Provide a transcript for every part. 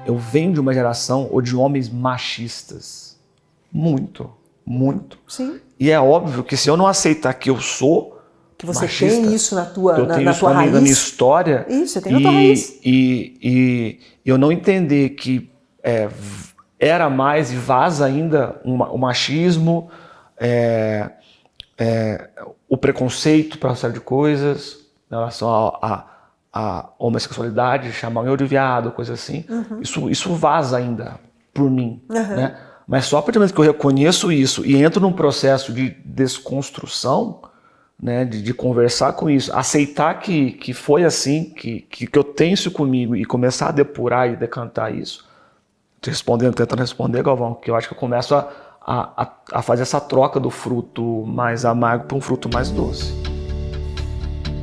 Eu venho de uma geração ou de homens machistas. Muito, muito. Sim. E é óbvio que se eu não aceitar que eu sou que você machista, tem isso na tua, eu tenho na isso tua raiz. Na minha história. Isso, você tem na tua raiz. E eu não entender que era mais e vaza ainda o machismo, o preconceito para uma série de coisas, em relação a homossexualidade, chamar eu de viado, coisa assim. Isso vaza ainda por mim, né? Mas só a partir do momento que eu reconheço isso e entro num processo de desconstrução, né, de conversar com isso, aceitar que foi assim, que eu tenho isso comigo e começar a depurar e decantar isso, tentando responder, Galvão, que eu acho que eu começo a fazer essa troca do fruto mais amargo para um fruto mais doce.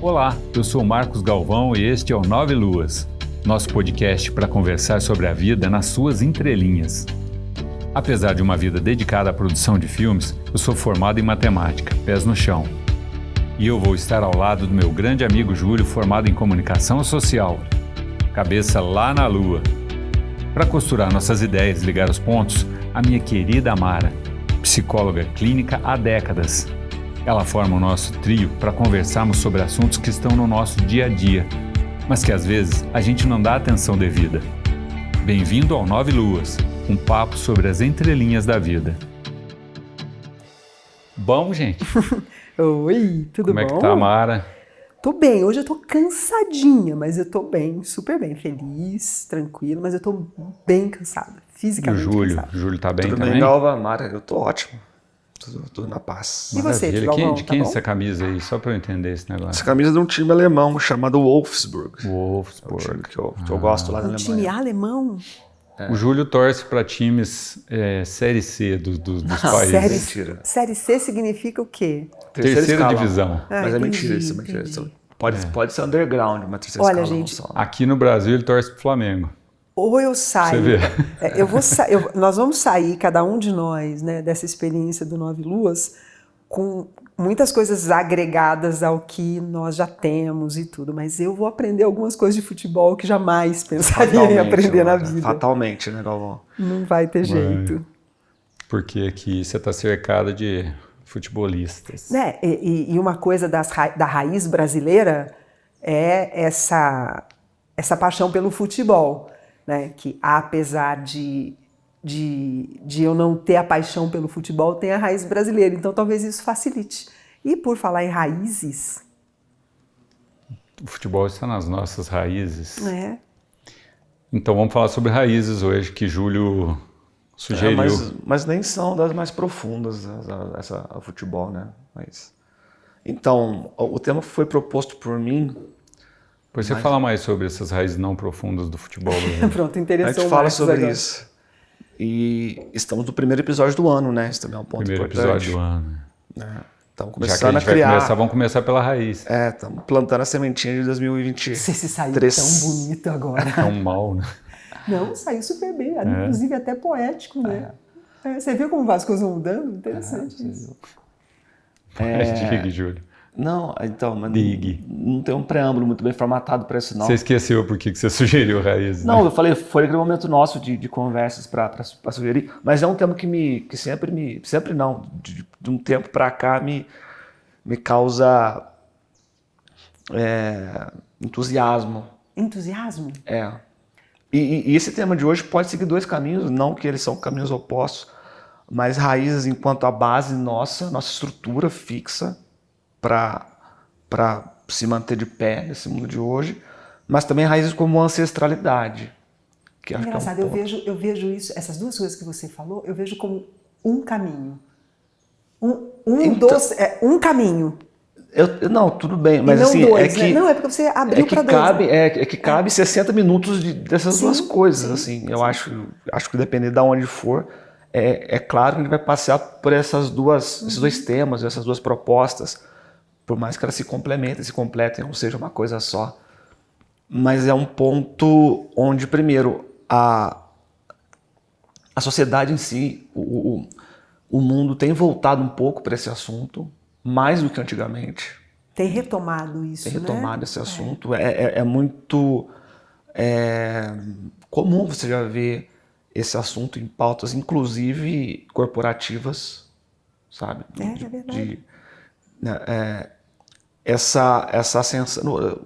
Olá, eu sou o Marcos Galvão e este é o Nove Luas, nosso podcast para conversar sobre a vida nas suas entrelinhas. Apesar de uma vida dedicada à produção de filmes, eu sou formado em matemática, pés no chão. E eu vou estar ao lado do meu grande amigo Júlio, formado em comunicação social, cabeça lá na lua. Para costurar nossas ideias e ligar os pontos, a minha querida Amara, psicóloga clínica há décadas. Ela forma o nosso trio para conversarmos sobre assuntos que estão no nosso dia a dia, mas que às vezes a gente não dá atenção devida. Bem-vindo ao Nove Luas, um papo sobre as entrelinhas da vida. Bom, gente? Oi, tudo bom? Como é que tá, Amara? Tô bem, hoje eu tô cansadinha, mas eu tô bem, super bem, feliz, tranquilo, mas eu tô bem cansada, fisicamente E o Júlio? cansada. O Júlio tá bem Tudo também? bem, Galva, Mara? Eu tô ótimo. Tudo na paz. E você, Maravilha. Galvão, De quem é tá bom? essa camisa aí? Só para eu entender esse negócio. Essa camisa é de um time alemão chamado Wolfsburg. É o time Wolfsburg. que eu gosto lá na Um Alemanha. time alemão? O Júlio torce para times Série C dos países. Mentira. Série C significa o quê? Terceira escalão. divisão. Mas é entendi, mentira isso, é mentira. entendi. Isso pode ser underground, mas terceira Olha, escalão gente, só. Aqui no Brasil ele torce pro Flamengo. Ou eu saio, Você vê. nós vamos sair, cada um de nós, né, dessa experiência do Nove Luas, com muitas coisas agregadas ao que nós já temos e tudo, mas eu vou aprender algumas coisas de futebol que jamais pensaria em aprender na vida. Fatalmente, né, Galvão? Não vai ter jeito. Porque aqui você está cercado de futebolistas. Né? E uma coisa da raiz brasileira é essa paixão pelo futebol, né? Que apesar de eu não ter a paixão pelo futebol, tem a raiz brasileira, então talvez isso facilite. E por falar em raízes... O futebol está nas nossas raízes. Então vamos falar sobre raízes hoje, que Júlio sugeriu. Mas nem são das mais profundas, o futebol, né? Então, o tema foi proposto por mim. Depois você fala mais sobre essas raízes não profundas do futebol. Pronto, A interessou gente fala mais sobre agora. isso. E estamos no primeiro episódio do ano, né? Isso também é um ponto Primeiro importante. episódio do ano. Estamos Já que começando a a gente vai criar. começar, vamos começar pela raiz. Estamos plantando a sementinha de 2020. Você se saiu tão bonito agora. Tão mal, né? Não, saiu super bem, inclusive até poético, né? Você viu como as coisas vão mudando? Interessante isso. Diga, Júlio. Não, então, mas Digue. não tem um preâmbulo muito bem formatado para isso, não. Você esqueceu por que você sugeriu raízes? Não, né? eu falei, foi aquele momento nosso de conversas para sugerir, mas é um tema que sempre não, de um tempo para cá me causa entusiasmo. Entusiasmo? E esse tema de hoje pode seguir dois caminhos, não que eles são caminhos opostos, mas raízes enquanto a base nossa estrutura fixa para se manter de pé nesse mundo de hoje, mas também raízes como ancestralidade. Que acho Engraçado, que é um ponto. eu vejo isso, essas duas coisas que você falou, eu vejo como um caminho. Um caminho. Não, tudo bem, mas e não assim, dois, é que... né? Não, é porque você abriu para dois. Que cabe 60 minutos dessas duas coisas, sim. Eu acho que dependendo de onde for, é claro que a gente vai passear por esses dois temas, essas duas propostas, por mais que elas se complementem, se completem, ou seja uma coisa só. Mas é um ponto onde, primeiro, a sociedade em si, o mundo tem voltado um pouco para esse assunto, mais do que antigamente. Tem retomado isso, tem retomado, né? esse assunto. É muito comum você já ver esse assunto em pautas, inclusive corporativas, sabe? É verdade. Essa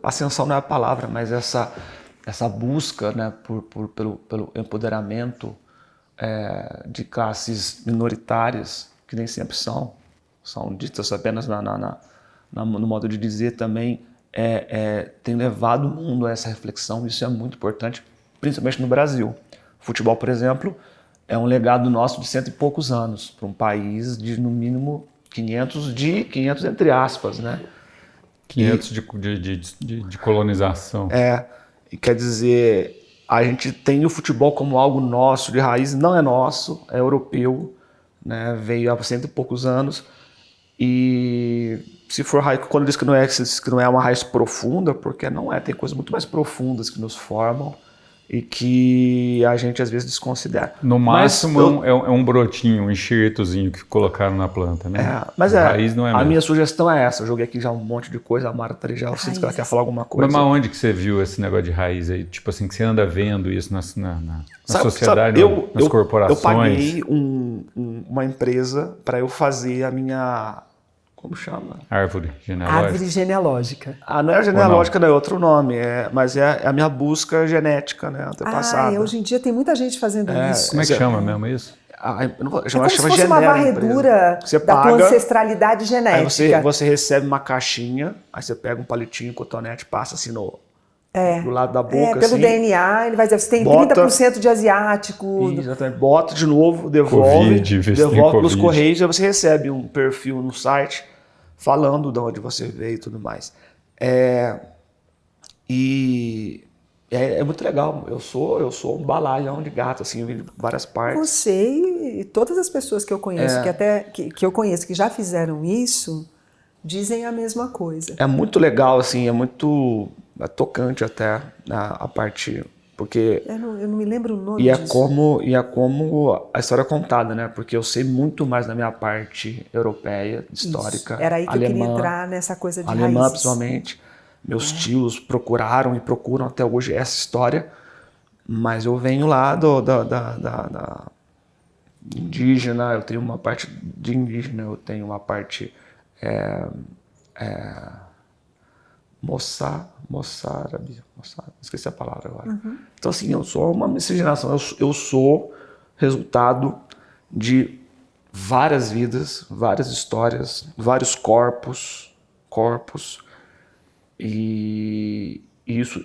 ascensão não é a palavra, mas essa busca, né, pelo empoderamento de classes minoritárias, que nem sempre são ditas apenas no modo de dizer também, tem levado o mundo a essa reflexão. Isso é muito importante, principalmente no Brasil. O futebol, por exemplo, é um legado nosso de 100 e poucos anos, para um país de, no mínimo, 500 entre aspas, né? 500 de colonização. E quer dizer, a gente tem o futebol como algo nosso, de raiz, não é nosso, é europeu, né? Veio há 100 e poucos anos. E se for raiz, quando diz que não é uma raiz profunda, porque não é, tem coisas muito mais profundas que nos formam e que a gente às vezes desconsidera. No máximo é um brotinho, um enxertozinho que colocaram na planta, né? Mas a raiz não é a mesmo. minha sugestão é essa. Eu joguei aqui já um monte de coisa, a Mara tá já, eu sinto que ela quer falar alguma coisa. Mas onde que você viu esse negócio de raiz aí? Tipo assim, que você anda vendo isso na sociedade, nas corporações? Eu paguei uma empresa para eu fazer a minha... Como chama? Árvore genealógica. Árvore genealógica. Não é genealógica, não é outro nome, mas é a minha busca genética, né, antepassada. Hoje em dia tem muita gente fazendo isso. Como é que chama mesmo isso? Eu não vou, É como se fosse uma varredura da tua ancestralidade genética. Aí você recebe uma caixinha, aí você pega um palitinho, cotonete, passa assim do lado da boca. Pelo assim, DNA, ele vai dizer, você tem bota, 30% de asiático. Exatamente. Bota de novo, devolve pelos correios, aí você recebe um perfil no site falando de onde você veio e tudo mais. É muito legal. Eu sou um balalhão de gato, assim, eu vim de várias partes. Você e todas as pessoas que eu conheço, que eu conheço que já fizeram isso, dizem a mesma coisa. É muito legal, assim, é muito tocante até a parte, porque... Eu não me lembro o nome disso. É como a história é contada, né? Porque eu sei muito mais da minha parte europeia, histórica, isso. Era aí que alemã, eu queria entrar nessa coisa de alemã, raízes. principalmente. Meus tios procuraram e procuram até hoje essa história, mas eu venho lá da indígena, eu tenho uma parte de indígena, eu tenho uma parte moçárabe, esqueci a palavra agora. Então assim, eu sou uma miscigenação, eu sou resultado de várias vidas, várias histórias, vários corpos, e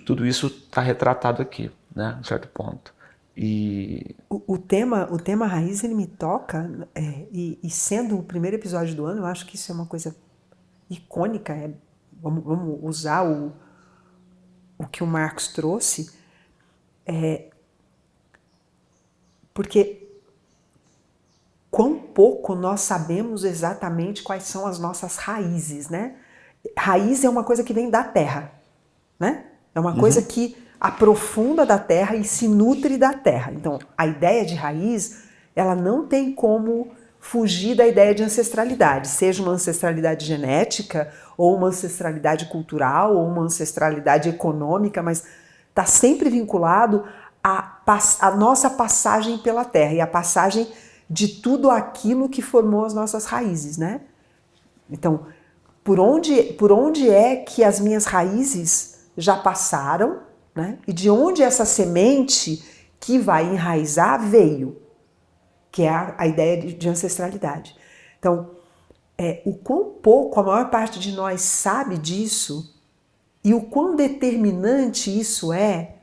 tudo isso está retratado aqui, né, em certo ponto. E o tema raiz, ele me toca, e sendo o primeiro episódio do ano, eu acho que isso é uma coisa icônica. Vamos usar o que o Marcos trouxe, porque quão pouco nós sabemos exatamente quais são as nossas raízes, né? Raiz é uma coisa que vem da terra, né? É uma coisa que aprofunda da terra e se nutre da terra. Então, a ideia de raiz, ela não tem como fugir da ideia de ancestralidade, seja uma ancestralidade genética, ou uma ancestralidade cultural, ou uma ancestralidade econômica, mas está sempre vinculado à nossa passagem pela terra e à passagem de tudo aquilo que formou as nossas raízes, né? Então, por onde é que as minhas raízes já passaram, né? E de onde essa semente que vai enraizar veio, que é a ideia de ancestralidade. Então, o quão pouco a maior parte de nós sabe disso e o quão determinante isso é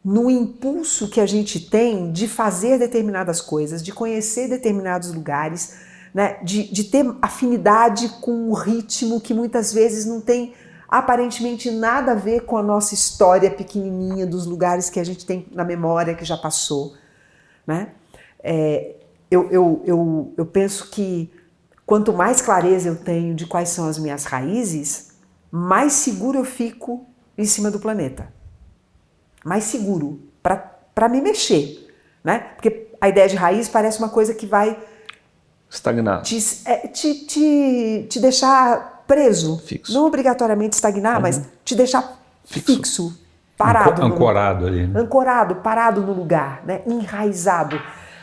no impulso que a gente tem de fazer determinadas coisas, de conhecer determinados lugares, né, de ter afinidade com um ritmo que muitas vezes não tem aparentemente nada a ver com a nossa história pequenininha dos lugares que a gente tem na memória que já passou, né? Eu penso que quanto mais clareza eu tenho de quais são as minhas raízes, mais seguro eu fico em cima do planeta. Mais seguro para me mexer, né? Porque a ideia de raiz parece uma coisa que vai estagnar, te deixar preso. Fixo. Não obrigatoriamente estagnar, mas te deixar fixo, parado. Ancorado ali. Né? Ancorado, parado no lugar, né? Enraizado.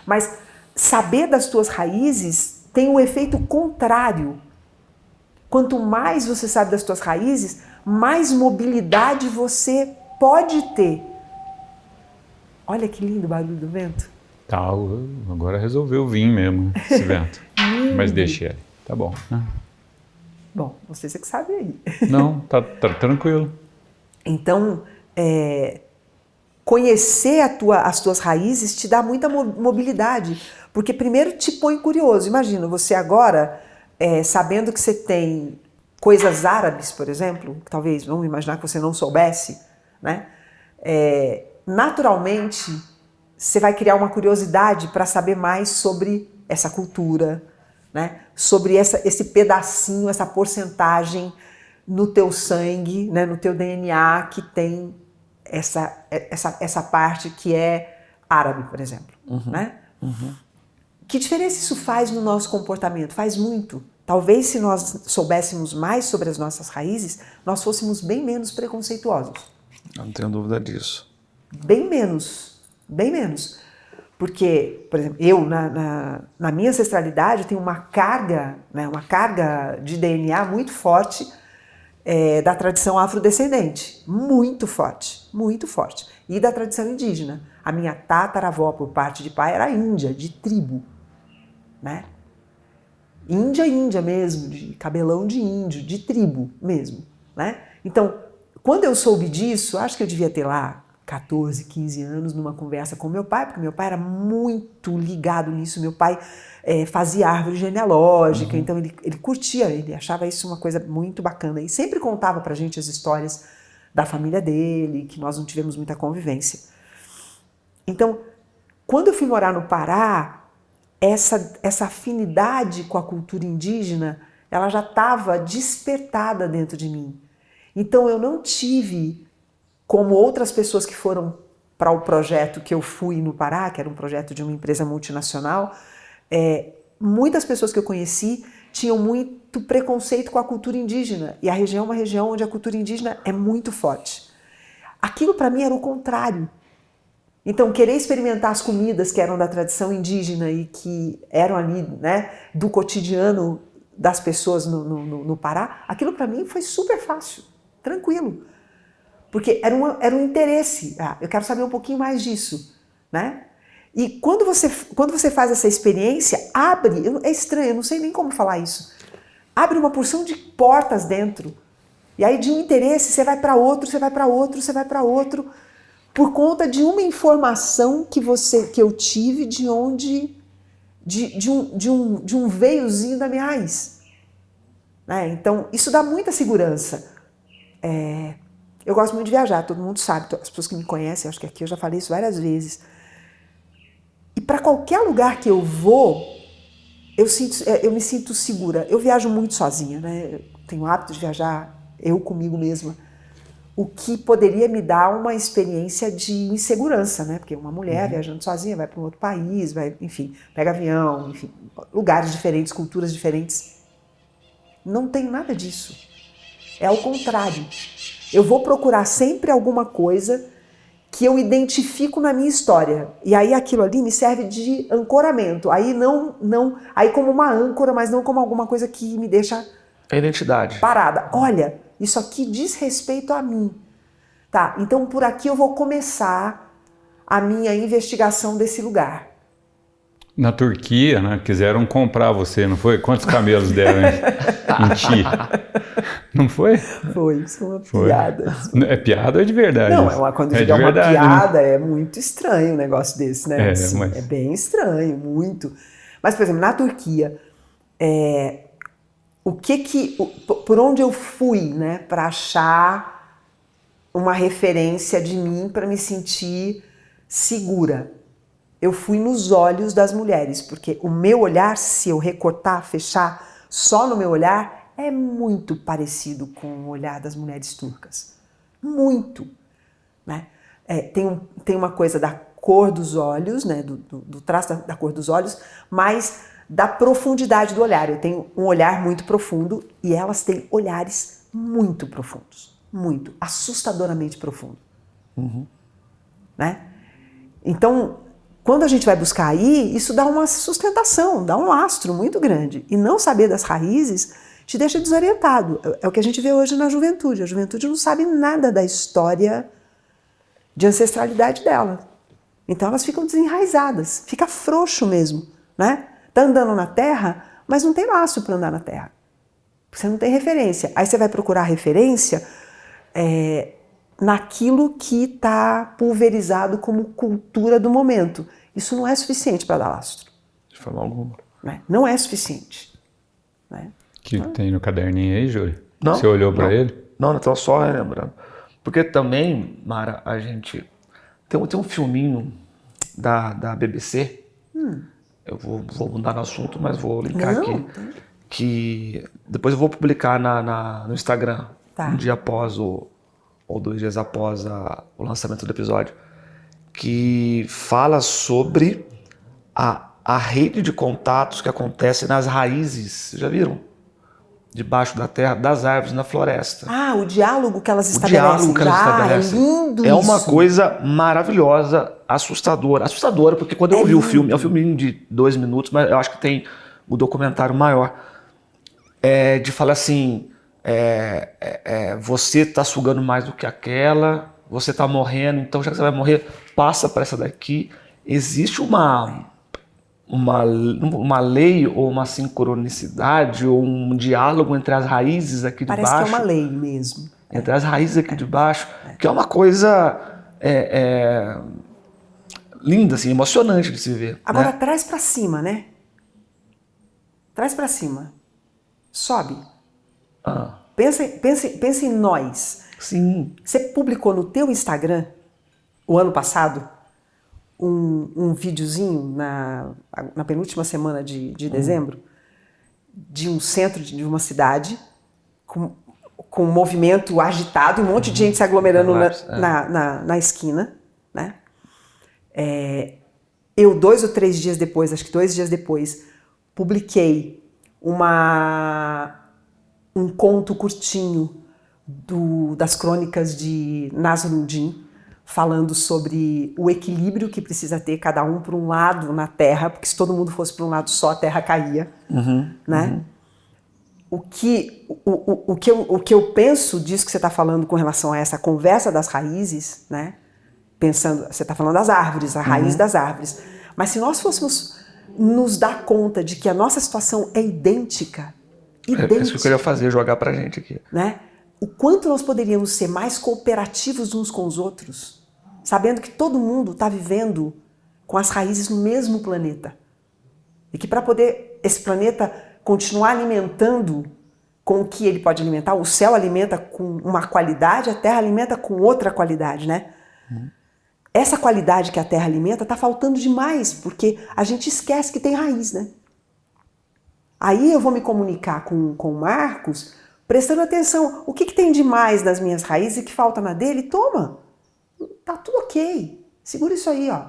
Mas saber das tuas raízes tem um efeito contrário. Quanto mais você sabe das tuas raízes, mais mobilidade você pode ter. Olha que lindo o barulho do vento. Tá, agora resolveu vir mesmo, esse vento. Mas deixa ele. Tá bom. Né? Bom, você que sabe aí. Não, tá tranquilo. Então, conhecer as tuas raízes te dá muita mobilidade. Porque primeiro te põe curioso. Imagina, você agora, sabendo que você tem coisas árabes, por exemplo, que talvez, vamos imaginar que você não soubesse, né? Naturalmente, você vai criar uma curiosidade para saber mais sobre essa cultura, né? Sobre esse pedacinho, essa porcentagem no teu sangue, né? No teu DNA que tem essa parte que é árabe, por exemplo. Né? Que diferença isso faz no nosso comportamento? Faz muito. Talvez se nós soubéssemos mais sobre as nossas raízes, nós fôssemos bem menos preconceituosos. Não tenho dúvida disso. Bem menos. Bem menos. Porque, por exemplo, eu, na minha ancestralidade, tenho uma carga, né, uma carga de DNA muito forte da tradição afrodescendente. Muito forte, muito forte. E da tradição indígena. A minha tataravó, por parte de pai, era índia, de tribo. Né? Índia mesmo, de cabelão de índio, de tribo mesmo. Né? Então, quando eu soube disso, acho que eu devia ter lá 14, 15 anos, numa conversa com meu pai, porque meu pai era muito ligado nisso. Meu pai fazia árvore genealógica, então ele curtia, ele achava isso uma coisa muito bacana. E sempre contava pra gente as histórias da família dele, que nós não tivemos muita convivência. Então, quando eu fui morar no Pará, essa afinidade com a cultura indígena, ela já estava despertada dentro de mim. Então eu não tive, como outras pessoas que foram para o projeto que eu fui no Pará, que era um projeto de uma empresa multinacional, muitas pessoas que eu conheci tinham muito preconceito com a cultura indígena. E a região é uma região onde a cultura indígena é muito forte. Aquilo para mim era o contrário. Então, querer experimentar as comidas que eram da tradição indígena e que eram ali, né, do cotidiano das pessoas no Pará, aquilo para mim foi super fácil, tranquilo. Porque era um interesse. Eu quero saber um pouquinho mais disso, né? E quando você faz essa experiência, é estranho, eu não sei nem como falar isso, abre uma porção de portas dentro. E aí de um interesse você vai para outro, você vai para outro, você vai para outro, por conta de uma informação que eu tive de um veiozinho da minha raiz. Né? Então, isso dá muita segurança. Eu gosto muito de viajar, todo mundo sabe, as pessoas que me conhecem, acho que aqui eu já falei isso várias vezes. E para qualquer lugar que eu vou, eu me sinto segura. Eu viajo muito sozinha, né? Eu tenho o hábito de viajar eu comigo mesma. O que poderia me dar uma experiência de insegurança, né? Porque uma mulher viajando sozinha vai para um outro país, vai, enfim, pega avião, enfim, lugares diferentes, culturas diferentes. Não tem nada disso. É ao contrário. Eu vou procurar sempre alguma coisa que eu identifico na minha história. E aí aquilo ali me serve de ancoramento. Aí aí como uma âncora, mas não como alguma coisa que me deixa a identidade parada. Olha, isso aqui diz respeito a mim. Tá, então por aqui eu vou começar a minha investigação desse lugar. Na Turquia, né, quiseram comprar você, não foi? Quantos camelos deram em ti? Não foi? Foi, isso foi uma piada. É piada ou é de verdade? Não, quando é uma piada, né? É muito estranho um negócio desse, né? Assim, é bem estranho, muito. Mas, por exemplo, na Turquia, por onde eu fui, né, para achar uma referência de mim para me sentir segura? Eu fui nos olhos das mulheres, porque o meu olhar, se eu recortar, fechar só no meu olhar, é muito parecido com o olhar das mulheres turcas. Muito. Né? Tem uma coisa da cor dos olhos, né, do traço da cor dos olhos, mas da profundidade do olhar. Eu tenho um olhar muito profundo e elas têm olhares muito profundos, muito, assustadoramente profundo. Né? Então, quando a gente vai buscar aí, isso dá uma sustentação, dá um lastro muito grande. E não saber das raízes te deixa desorientado. É o que a gente vê hoje na juventude. A juventude não sabe nada da história de ancestralidade dela. Então elas ficam desenraizadas, fica frouxo mesmo, né? Tá andando na terra, mas não tem laço para andar na terra. Você não tem referência. Aí você vai procurar referência naquilo que está pulverizado como cultura do momento. Isso não é suficiente para dar lastro. De forma alguma. Né? Não é suficiente. Né? Que tem no caderninho aí, Júlio? Não. Você olhou para ele? Não, estou só relembrando. Porque também, Mara, a gente... Tem um filminho da BBC, eu vou mudar no assunto, mas vou linkar aqui, que depois eu vou publicar no Instagram, um dia após ou 2 dias após o lançamento do episódio, que fala sobre a rede de contatos que acontece nas raízes, já viram? Debaixo da terra, das árvores, na floresta. Ah, o diálogo que elas estabelecem. O diálogo que elas estabelecem. É lindo É uma isso. coisa maravilhosa, assustadora. Assustadora, porque quando eu vi o filme, é um filminho de 2 minutos, mas eu acho que tem o documentário maior, de falar assim, você tá sugando mais do que aquela, você tá morrendo, então já que você vai morrer, passa para essa daqui. Existe uma lei ou uma sincronicidade ou um diálogo entre as raízes aqui de baixo. Parece que é uma lei mesmo. Entre as raízes aqui de baixo, que é uma coisa linda, assim, emocionante de se ver. Agora né? traz pra cima, né? Traz pra cima. Sobe. Pensa em nós. Sim. Você publicou no teu Instagram, o ano passado, um videozinho na penúltima semana de dezembro, de um centro de uma cidade com um movimento agitado, um monte de gente se aglomerando na esquina, né? Eu 2 ou 3 dias depois, acho que 2 dias depois, publiquei um conto curtinho das crônicas de Nasruddin, falando sobre o equilíbrio que precisa ter cada um por um lado na Terra, porque se todo mundo fosse para um lado só, a Terra caía, né? O que eu penso disso que você está falando com relação a essa conversa das raízes, né? Pensando, você está falando das árvores, a raiz das árvores. Mas se nós fôssemos nos dar conta de que a nossa situação é idêntica, É isso que eu queria fazer, jogar pra gente aqui. Né? O quanto nós poderíamos ser mais cooperativos uns com os outros, sabendo que todo mundo está vivendo com as raízes no mesmo planeta. E que para poder esse planeta continuar alimentando com o que ele pode alimentar, o céu alimenta com uma qualidade, a terra alimenta com outra qualidade, né? Essa qualidade que a terra alimenta está faltando demais, porque a gente esquece que tem raiz, né? Aí eu vou me comunicar com o Marcos, prestando atenção, o que tem de mais nas minhas raízes e que falta na dele? Toma, tá tudo ok, segura isso aí, ó.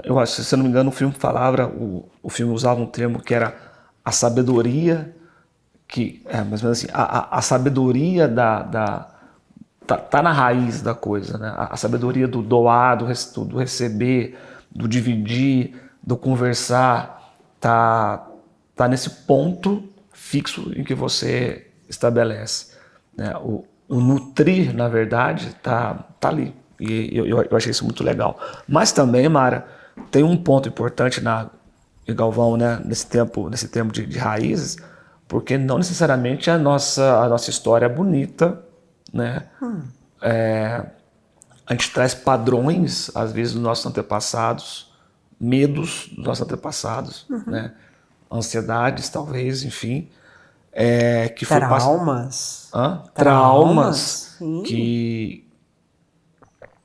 Eu acho, se eu não me engano, o filme falava, o filme usava um termo que era a sabedoria, mais ou menos assim, a sabedoria tá na raiz da coisa, né? A sabedoria do doar, do receber, do dividir, do conversar, tá nesse ponto fixo em que você estabelece. Né? O nutrir, na verdade, tá ali. E eu achei isso muito legal. Mas também, Mara, tem um ponto importante em Galvão, né? nesse tempo de raízes, porque não necessariamente a nossa história é bonita, né? A gente traz padrões, às vezes, dos nossos antepassados, medos dos nossos antepassados, né? Ansiedades, talvez, enfim. Que Traumas. Traumas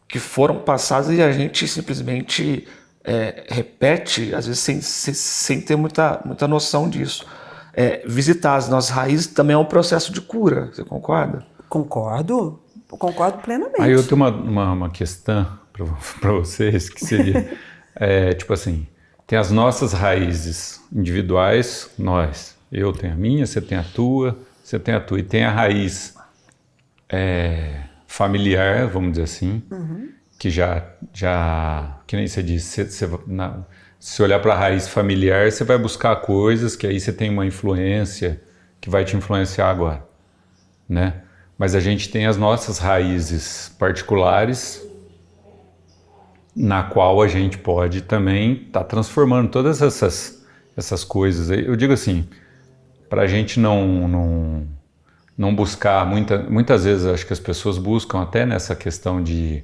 que foram passados e a gente simplesmente repete, às vezes sem ter muita noção disso. Visitar as nossas raízes também é um processo de cura, você concorda? Concordo plenamente. Aí eu tenho uma questão para vocês, que seria, tipo assim, tem as nossas raízes individuais, nós. Eu tenho a minha, você tem a tua, você tem a tua. E tem a raiz familiar, vamos dizer assim, que que nem você disse, se olhar para a raiz familiar, você vai buscar coisas que aí você tem uma influência que vai te influenciar agora, né? Mas a gente tem as nossas raízes particulares, na qual a gente pode também estar transformando todas essas coisas. Eu digo assim, para a gente não buscar, muitas vezes acho que as pessoas buscam até nessa questão de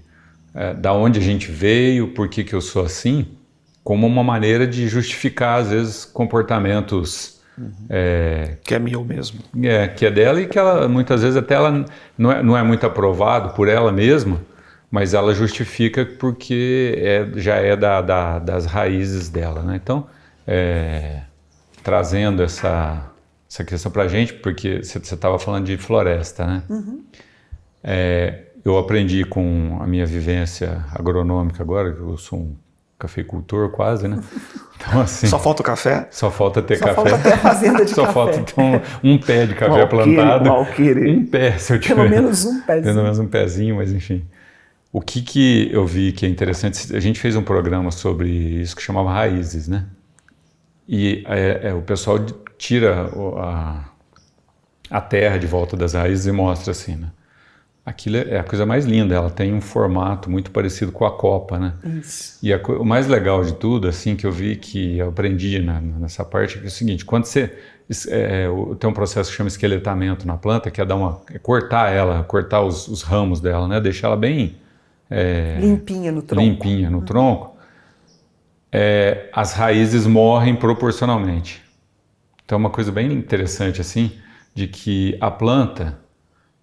da onde a gente veio, por que eu sou assim, como uma maneira de justificar, às vezes, comportamentos... que é meu mesmo. Que é dela e que ela, muitas vezes, até ela não é muito aprovado por ela mesma, mas ela justifica porque já é das raízes dela, né? Então, trazendo essa questão para a gente, porque você estava falando de floresta, né? Eu aprendi com a minha vivência agronômica agora, que eu sou um cafeicultor quase, né? Então, assim, Só falta o café? Só falta ter Só café. falta ter a fazenda de Só café. falta então, um pé de café plantado. Um pé, se eu tiver. Pelo menos um pezinho. Pelo menos um pezinho, mas enfim. O que eu vi que é interessante, a gente fez um programa sobre isso que chamava Raízes, né? E o pessoal tira a terra de volta das raízes e mostra assim, né? Aquilo é a coisa mais linda, ela tem um formato muito parecido com a copa, né? Isso. E o mais legal de tudo, assim, que eu vi, que eu aprendi nessa parte, é o seguinte, quando você tem um processo que chama esqueletamento na planta, que é cortar os ramos dela, né? Deixar ela bem... limpinha no tronco. Limpinha no tronco. As raízes morrem proporcionalmente. Então é uma coisa bem interessante, assim, de que a planta...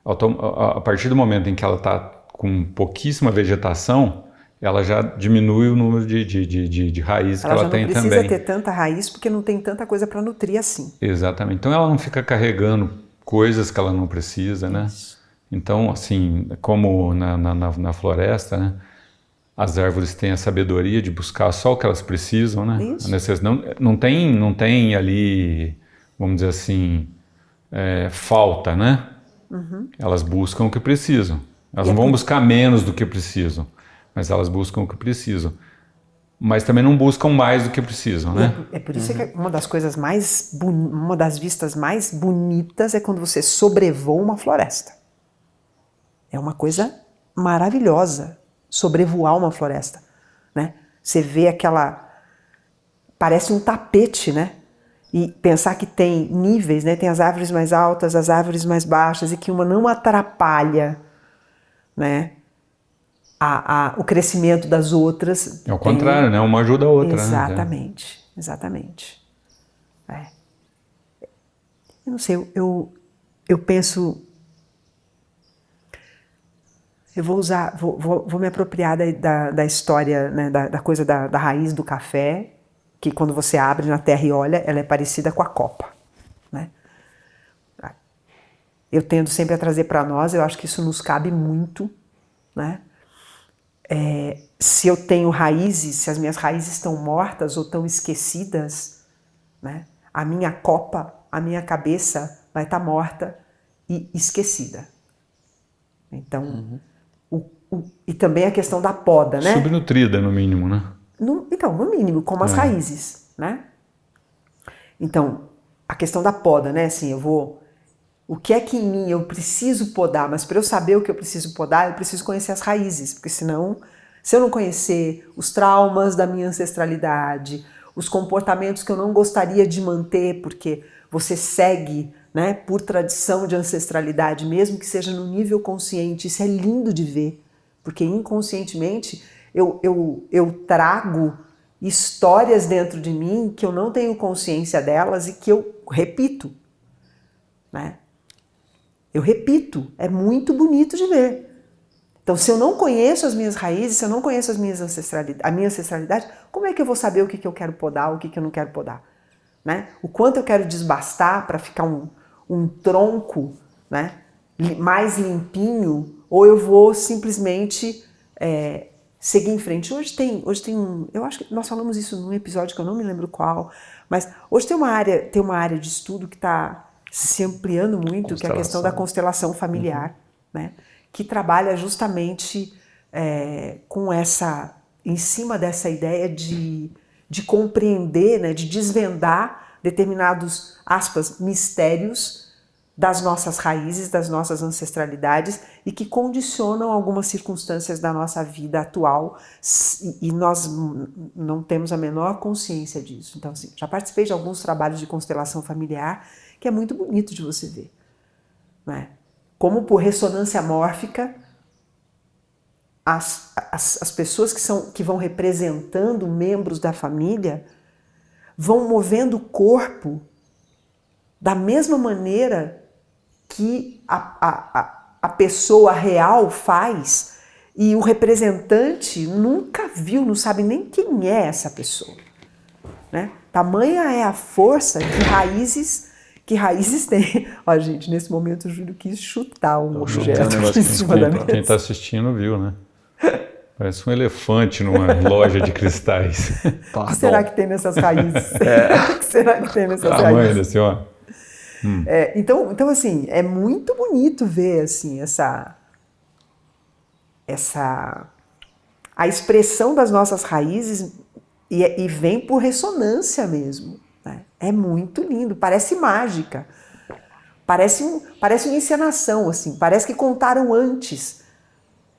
A partir do momento em que ela está com pouquíssima vegetação, ela já diminui o número de raízes que ela tem também. Ela já não precisa ter tanta raiz porque não tem tanta coisa para nutrir assim. Exatamente. Então ela não fica carregando coisas que ela não precisa, né? Isso. Então, assim, como na floresta, né? As árvores têm a sabedoria de buscar só o que elas precisam, né? Isso. Não tem ali, vamos dizer assim, falta, né? Elas buscam o que precisam. Elas não vão buscar menos do que precisam, mas elas buscam o que precisam. Mas também não buscam mais do que precisam, né? É por isso que uma das coisas uma das vistas mais bonitas é quando você sobrevoa uma floresta. É uma coisa maravilhosa sobrevoar uma floresta, né? Você vê parece um tapete, né? E pensar que tem níveis, né? Tem as árvores mais altas, as árvores mais baixas, e que uma não atrapalha, né? O crescimento das outras. É o contrário, né? Uma ajuda a outra. Exatamente, né? Exatamente. Eu não sei, eu penso... Eu vou me apropriar da história, né? Da coisa da raiz do café, que quando você abre na terra e olha, ela é parecida com a copa, né? Eu tendo sempre a trazer para nós, eu acho que isso nos cabe muito, né? Se eu tenho raízes, se as minhas raízes estão mortas ou estão esquecidas, né? A minha copa, a minha cabeça vai estar morta e esquecida. Então, e também a questão da poda, né? Subnutrida, no mínimo, né? No mínimo, como as raízes, né? Então, a questão da poda, né? Assim, o que é que em mim eu preciso podar, mas para eu saber o que eu preciso podar, eu preciso conhecer as raízes, porque senão, se eu não conhecer os traumas da minha ancestralidade, os comportamentos que eu não gostaria de manter, porque você segue, né, por tradição de ancestralidade, mesmo que seja no nível consciente, isso é lindo de ver, porque inconscientemente eu trago histórias dentro de mim que eu não tenho consciência delas e que eu repito, né? Eu repito, é muito bonito de ver. Então, se eu não conheço as minhas raízes, se eu não conheço a minha ancestralidade, como é que eu vou saber o que eu quero podar, o que eu não quero podar? Né? O quanto eu quero desbastar para ficar um tronco, né, mais limpinho, ou eu vou simplesmente seguir em frente. Hoje tem eu acho que nós falamos isso num episódio que eu não me lembro qual, mas hoje tem uma área de estudo que está se ampliando muito, que é a questão da constelação familiar, né? Que trabalha justamente com em cima dessa ideia de compreender, né, de desvendar determinados, aspas, mistérios das nossas raízes, das nossas ancestralidades e que condicionam algumas circunstâncias da nossa vida atual e nós não temos a menor consciência disso. Então, assim, já participei de alguns trabalhos de constelação familiar que é muito bonito de você ver, né? Como por ressonância mórfica as pessoas que vão representando membros da família vão movendo o corpo da mesma maneira que a pessoa real faz e o representante nunca viu, não sabe nem quem é essa pessoa, né? Tamanha é a força que raízes tem. Ó, gente, nesse momento o Júlio quis chutar um objeto aqui em cima da mesa. Quem está assistindo viu, né? Parece um elefante numa loja de cristais. O que será que tem nessas raízes? O que será que tem nessas raízes? Assim, ó. Então, assim, é muito bonito ver assim, a expressão das nossas raízes e vem por ressonância mesmo, né? É muito lindo, parece mágica, parece uma encenação, assim, parece que contaram antes,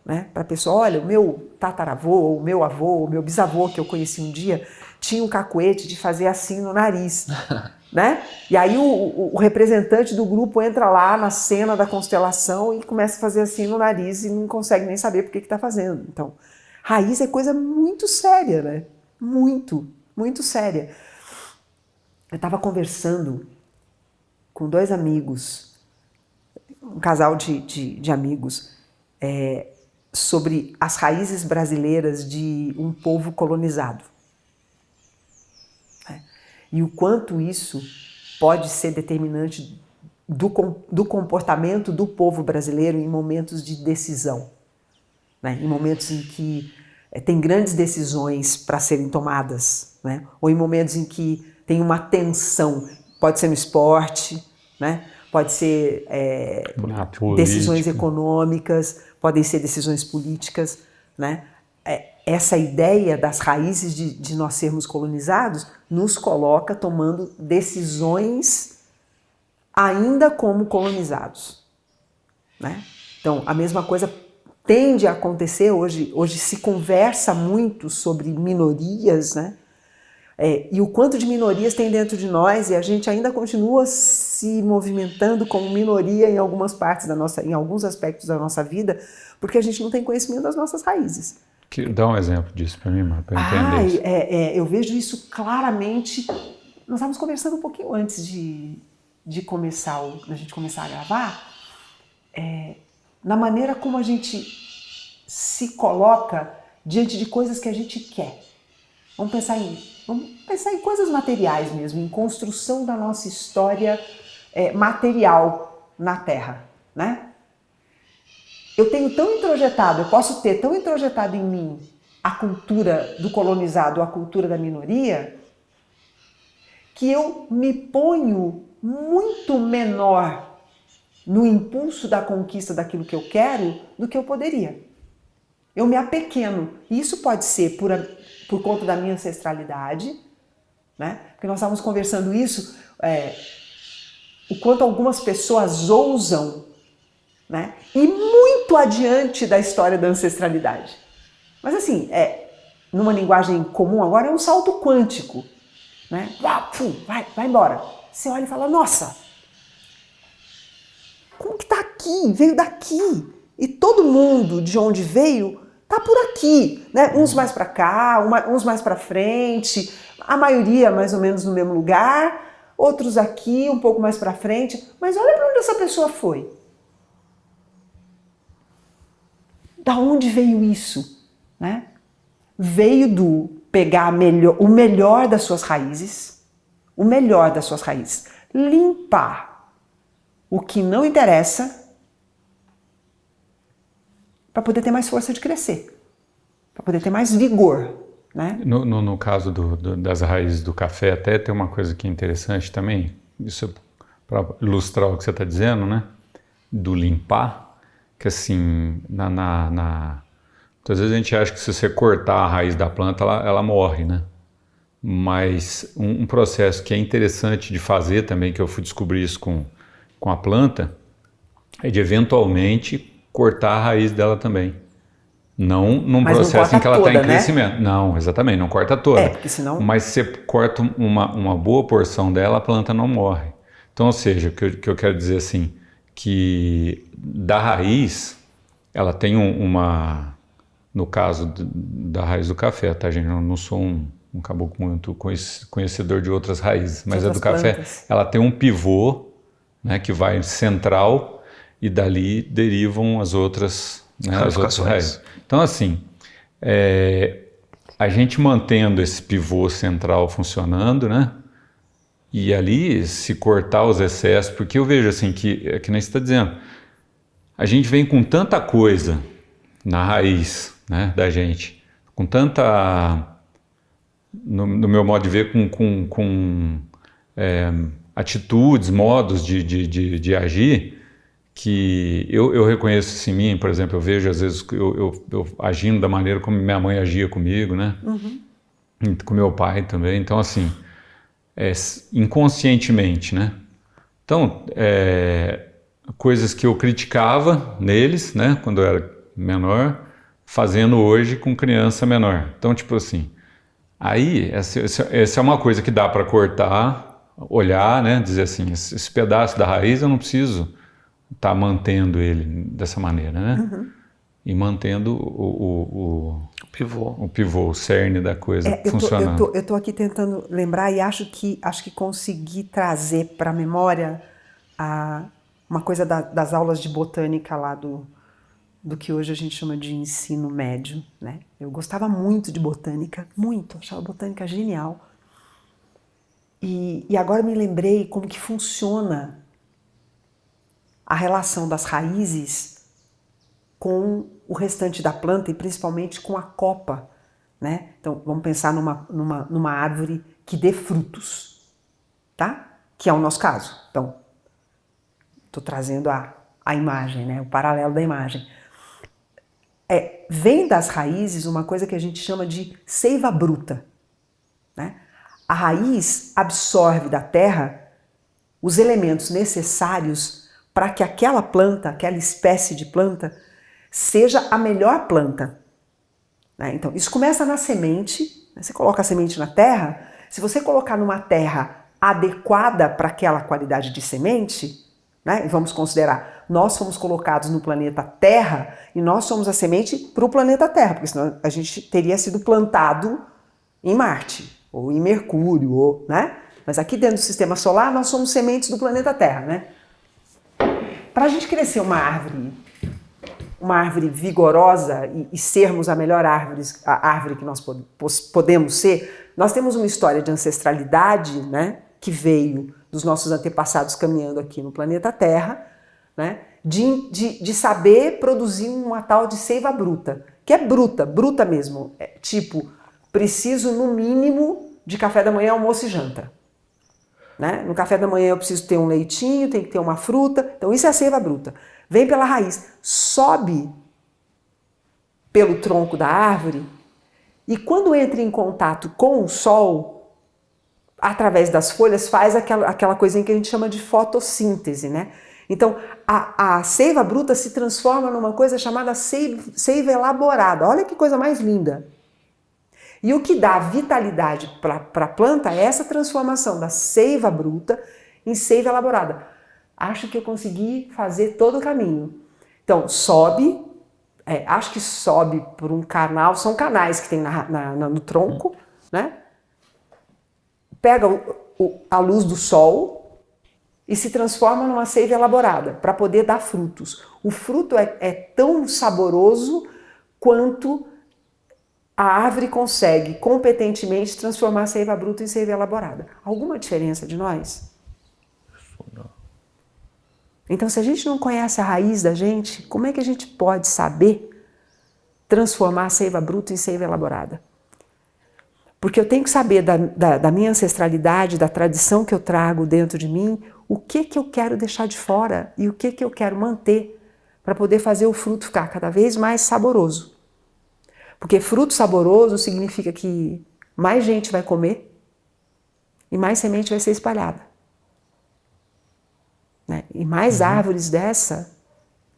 né? Para a pessoa, olha, o meu tataravô, o meu avô, o meu bisavô que eu conheci um dia tinha um cacuete de fazer assim no nariz. Né? E aí o representante do grupo entra lá na cena da constelação e começa a fazer assim no nariz e não consegue nem saber por que está fazendo. Então, raiz é coisa muito séria, né? Muito, muito séria. Eu estava conversando com dois amigos, um casal de amigos, sobre as raízes brasileiras de um povo colonizado. E o quanto isso pode ser determinante do comportamento do povo brasileiro em momentos de decisão, né? Em momentos em que tem grandes decisões para serem tomadas, né? Ou em momentos em que tem uma tensão, pode ser no esporte, né? Pode ser decisões econômicas, podem ser decisões políticas, né? Essa ideia das raízes de nós sermos colonizados nos coloca tomando decisões ainda como colonizados, né? Então, a mesma coisa tende a acontecer hoje se conversa muito sobre minorias, né? E o quanto de minorias tem dentro de nós e a gente ainda continua se movimentando como minoria em algumas partes em alguns aspectos da nossa vida, porque a gente não tem conhecimento das nossas raízes. Dá um exemplo disso para mim, para eu entender. Eu vejo isso claramente. Nós estávamos conversando um pouquinho antes de a gente começar a gravar, na maneira como a gente se coloca diante de coisas que a gente quer. Vamos pensar em coisas materiais mesmo, em construção da nossa história material na Terra, né? Eu posso ter tão introjetado em mim a cultura do colonizado, a cultura da minoria, que eu me ponho muito menor no impulso da conquista daquilo que eu quero do que eu poderia. Eu me apequeno. E isso pode ser por conta da minha ancestralidade, né? Porque nós estávamos conversando isso, o quanto algumas pessoas ousam, né? E muito adiante da história da ancestralidade. Mas assim, numa linguagem comum agora, é um salto quântico, né? Vai embora. Você olha e fala, nossa, como que tá aqui? Veio daqui. E todo mundo de onde veio tá por aqui, né? Uns mais para cá, uns mais para frente, a maioria mais ou menos no mesmo lugar, outros aqui, um pouco mais para frente. Mas olha para onde essa pessoa foi. Da onde veio isso, né? Veio do pegar o melhor das suas raízes, limpar o que não interessa para poder ter mais força de crescer, para poder ter mais vigor, né? No caso das raízes do café, até tem uma coisa que é interessante também, isso para ilustrar o que você está dizendo, né? Do limpar, que assim, muitas vezes a gente acha que se você cortar a raiz da planta, ela morre, né? Mas um processo que é interessante de fazer também, que eu fui descobrir isso com a planta, é de eventualmente cortar a raiz dela também. Não num processo em que ela está em crescimento. Né? Não, exatamente, não corta toda. Porque senão... Mas se você corta uma boa porção dela, a planta não morre. Então, ou seja, o que eu quero dizer assim, que da raiz, ela tem no caso da raiz do café, tá, gente? Eu não sou um caboclo muito conhecedor de outras raízes, mas a do café, ela tem um pivô, né, que vai central e dali derivam as outras, né, as outras raízes. Então, assim, a gente mantendo esse pivô central funcionando, né, e ali se cortar os excessos, porque eu vejo assim que nem você está dizendo, a gente vem com tanta coisa na raiz, né, da gente, com tanta... No meu modo de ver, com atitudes, modos de agir, que eu reconheço isso em mim. Por exemplo, eu vejo às vezes eu agindo da maneira como minha mãe agia comigo, né? Uhum. Com meu pai também. Então, assim, inconscientemente, né? Então, coisas que eu criticava neles, né? Quando eu era menor, fazendo hoje com criança menor. Então, tipo assim... Aí, essa é uma coisa que dá para cortar, olhar, né, dizer assim, esse pedaço da raiz eu não preciso estar mantendo ele dessa maneira, né? Uhum. E mantendo o pivô, o cerne da coisa funcionando. Eu tô aqui tentando lembrar e acho que consegui trazer para a memória uma coisa das aulas de botânica lá do que hoje a gente chama de ensino médio, né? Eu gostava muito de botânica, muito, achava a botânica genial. E agora me lembrei como que funciona a relação das raízes com o restante da planta e principalmente com a copa, né? Então vamos pensar numa árvore que dê frutos, tá? Que é o nosso caso. Então, estou trazendo a imagem, né? O paralelo da imagem. Vem das raízes uma coisa que a gente chama de seiva bruta, né? A raiz absorve da terra os elementos necessários para que aquela planta, aquela espécie de planta, seja a melhor planta, né? Então, isso começa na semente, né? Você coloca a semente na terra, se você colocar numa terra adequada para aquela qualidade de semente, né? E vamos considerar, nós fomos colocados no planeta Terra e nós somos a semente para o planeta Terra, porque senão a gente teria sido plantado em Marte, ou em Mercúrio, né? Mas aqui dentro do Sistema Solar nós somos sementes do planeta Terra, né? Para a gente crescer uma árvore vigorosa e sermos a melhor árvore que nós podemos ser, nós temos uma história de ancestralidade, né? Que veio dos nossos antepassados caminhando aqui no planeta Terra, né? De saber produzir uma tal de seiva bruta, que é bruta mesmo, tipo, preciso no mínimo de café da manhã, almoço e janta, né? No café da manhã eu preciso ter um leitinho, tem que ter uma fruta, então isso é a seiva bruta. Vem pela raiz, sobe pelo tronco da árvore e quando entra em contato com o sol, através das folhas, faz aquela coisinha que a gente chama de fotossíntese, né? Então, a seiva bruta se transforma numa coisa chamada seiva elaborada. Olha que coisa mais linda. E o que dá vitalidade para a planta é essa transformação da seiva bruta em seiva elaborada. Acho que eu consegui fazer todo o caminho. Então, sobe, acho que sobe por um canal, são canais que tem no tronco, né? Pega a luz do sol e se transforma numa seiva elaborada para poder dar frutos. O fruto é tão saboroso quanto a árvore consegue competentemente transformar a seiva bruta em seiva elaborada. Alguma diferença de nós? Então, se a gente não conhece a raiz da gente, como é que a gente pode saber transformar a seiva bruta em seiva elaborada. Porque eu tenho que saber da minha ancestralidade, da tradição que eu trago dentro de mim, o que eu quero deixar de fora e o que eu quero manter para poder fazer o fruto ficar cada vez mais saboroso. Porque fruto saboroso significa que mais gente vai comer e mais semente vai ser espalhada. Né? E mais árvores dessa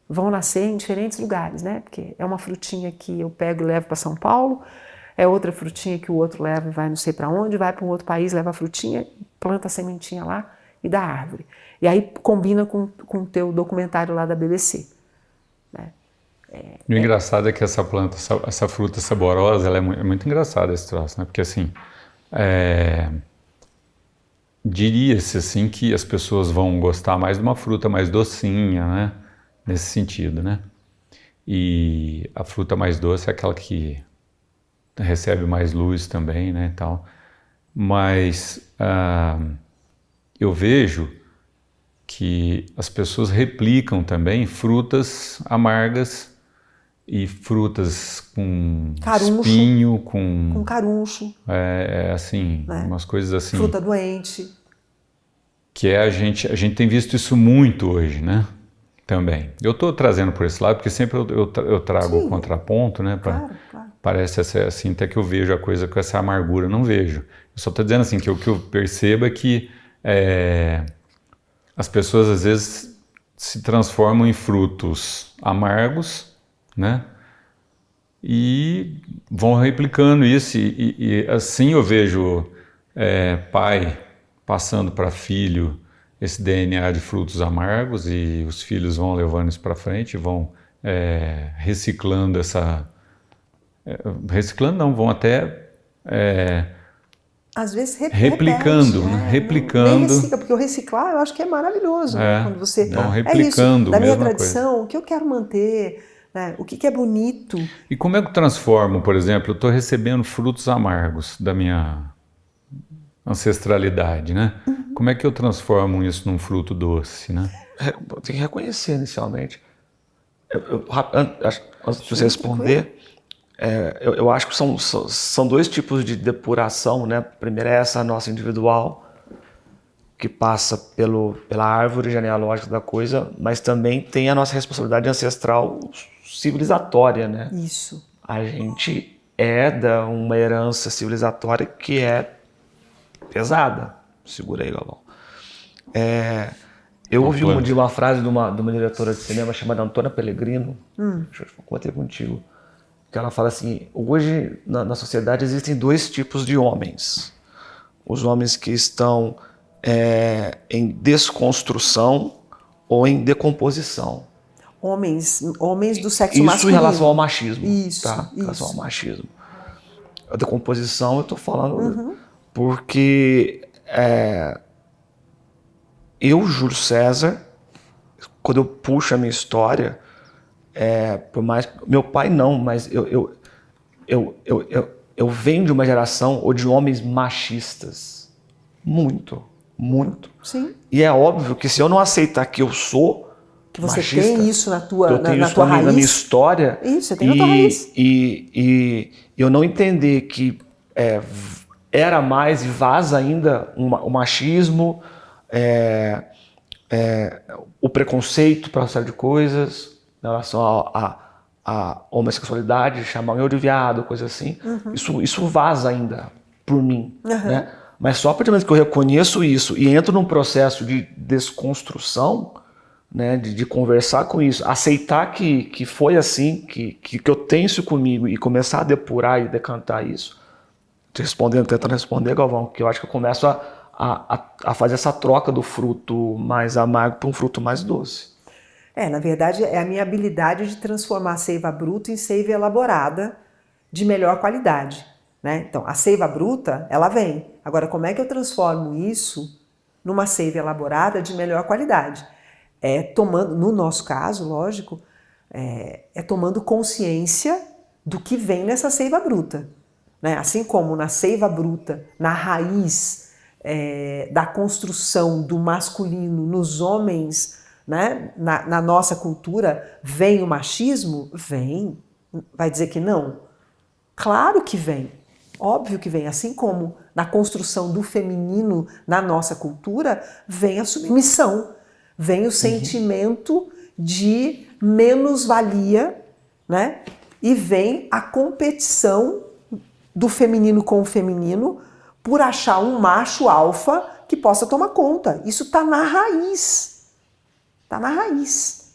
vão nascer em diferentes lugares, né? Porque é uma frutinha que eu pego e levo para São Paulo, é outra frutinha que o outro leva e vai não sei para onde, vai para um outro país, leva a frutinha, planta a sementinha lá e dá árvore. E aí combina com o teu documentário lá da BBC. Né? O engraçado é que essa planta, essa fruta saborosa, ela é muito engraçada esse troço, né? Porque assim, diria-se assim que as pessoas vão gostar mais de uma fruta mais docinha, né? Nesse sentido, né? E a fruta mais doce é aquela que recebe mais luz também, né, tal. Mas eu vejo que as pessoas replicam também frutas amargas e frutas com caruncho, espinho, com caruncho. Assim, né? Umas coisas assim. Fruta doente. Que a gente tem visto isso muito hoje, né? Também. Eu estou trazendo por esse lado, porque sempre eu trago o contraponto, né? Claro. Parece assim, até que eu vejo a coisa com essa amargura. Não vejo. Eu só estou dizendo assim, que o que eu percebo é que as pessoas às vezes se transformam em frutos amargos, né? E vão replicando isso. E assim eu vejo pai passando para filho esse DNA de frutos amargos, e os filhos vão levando isso para frente, vão reciclando reciclando não, vão até às vezes replicando, repete, né? Replicando. Nem recicla, porque o reciclar eu acho que é maravilhoso, né? Quando você então, replicando, isso, da minha tradição, coisa. O que eu quero manter, né? O que é bonito. E como é que eu transformo, por exemplo, eu estou recebendo frutos amargos da minha ancestralidade, né? Como é que eu transformo isso num fruto doce, né? Tem que reconhecer inicialmente. Antes de você responder, eu acho que são dois tipos de depuração, né? Primeiro é essa nossa individual, que passa pela árvore genealógica da coisa, mas também tem a nossa responsabilidade ancestral civilizatória, né? Isso. A gente herda uma herança civilizatória que é pesada. Segura aí, Galvão. Eu ouvi uma frase de uma diretora de cinema chamada Antônia Pellegrino, deixa eu contar contigo, que ela fala assim: hoje na sociedade existem dois tipos de homens. Os homens que estão em desconstrução ou em decomposição. Homens do sexo masculino. Isso em relação ao machismo. Isso, tá? Em relação ao machismo. A decomposição eu estou falando porque eu, Júlio César, quando eu puxo a minha história, por mais meu pai não, mas eu venho de uma geração ou de homens machistas, muito. Sim. E é óbvio que se eu não aceitar que eu sou que você machista, tem isso na tua eu tenho na isso tua raiz, na minha história, isso, você tem na tua raiz. E eu não entender que era mais e vaza ainda o machismo, o preconceito para uma série de coisas em relação à homossexualidade, chamam eu de viado, coisa assim. Isso vaza ainda por mim, né? Mas só a partir do momento que eu reconheço isso e entro num processo de desconstrução, né, de conversar com isso, aceitar que foi assim, que eu tenho isso comigo e começar a depurar e decantar isso, tentando responder, Galvão, que eu acho que eu começo a fazer essa troca do fruto mais amargo para um fruto mais doce. Na verdade, é a minha habilidade de transformar a seiva bruta em seiva elaborada de melhor qualidade, né? Então, a seiva bruta, ela vem. Agora, como é que eu transformo isso numa seiva elaborada de melhor qualidade? Tomando, no nosso caso, lógico, tomando consciência do que vem nessa seiva bruta, né? Assim como na seiva bruta, na raiz da construção do masculino nos homens, né? Na nossa cultura, vem o machismo? Vem. vai dizer que não? Claro que vem, óbvio que vem. Assim como na construção do feminino na nossa cultura, vem a submissão, vem o sentimento de menos-valia, né? E vem a competição do feminino com o feminino por achar um macho alfa que possa tomar conta. Isso está na raiz. Está na raiz.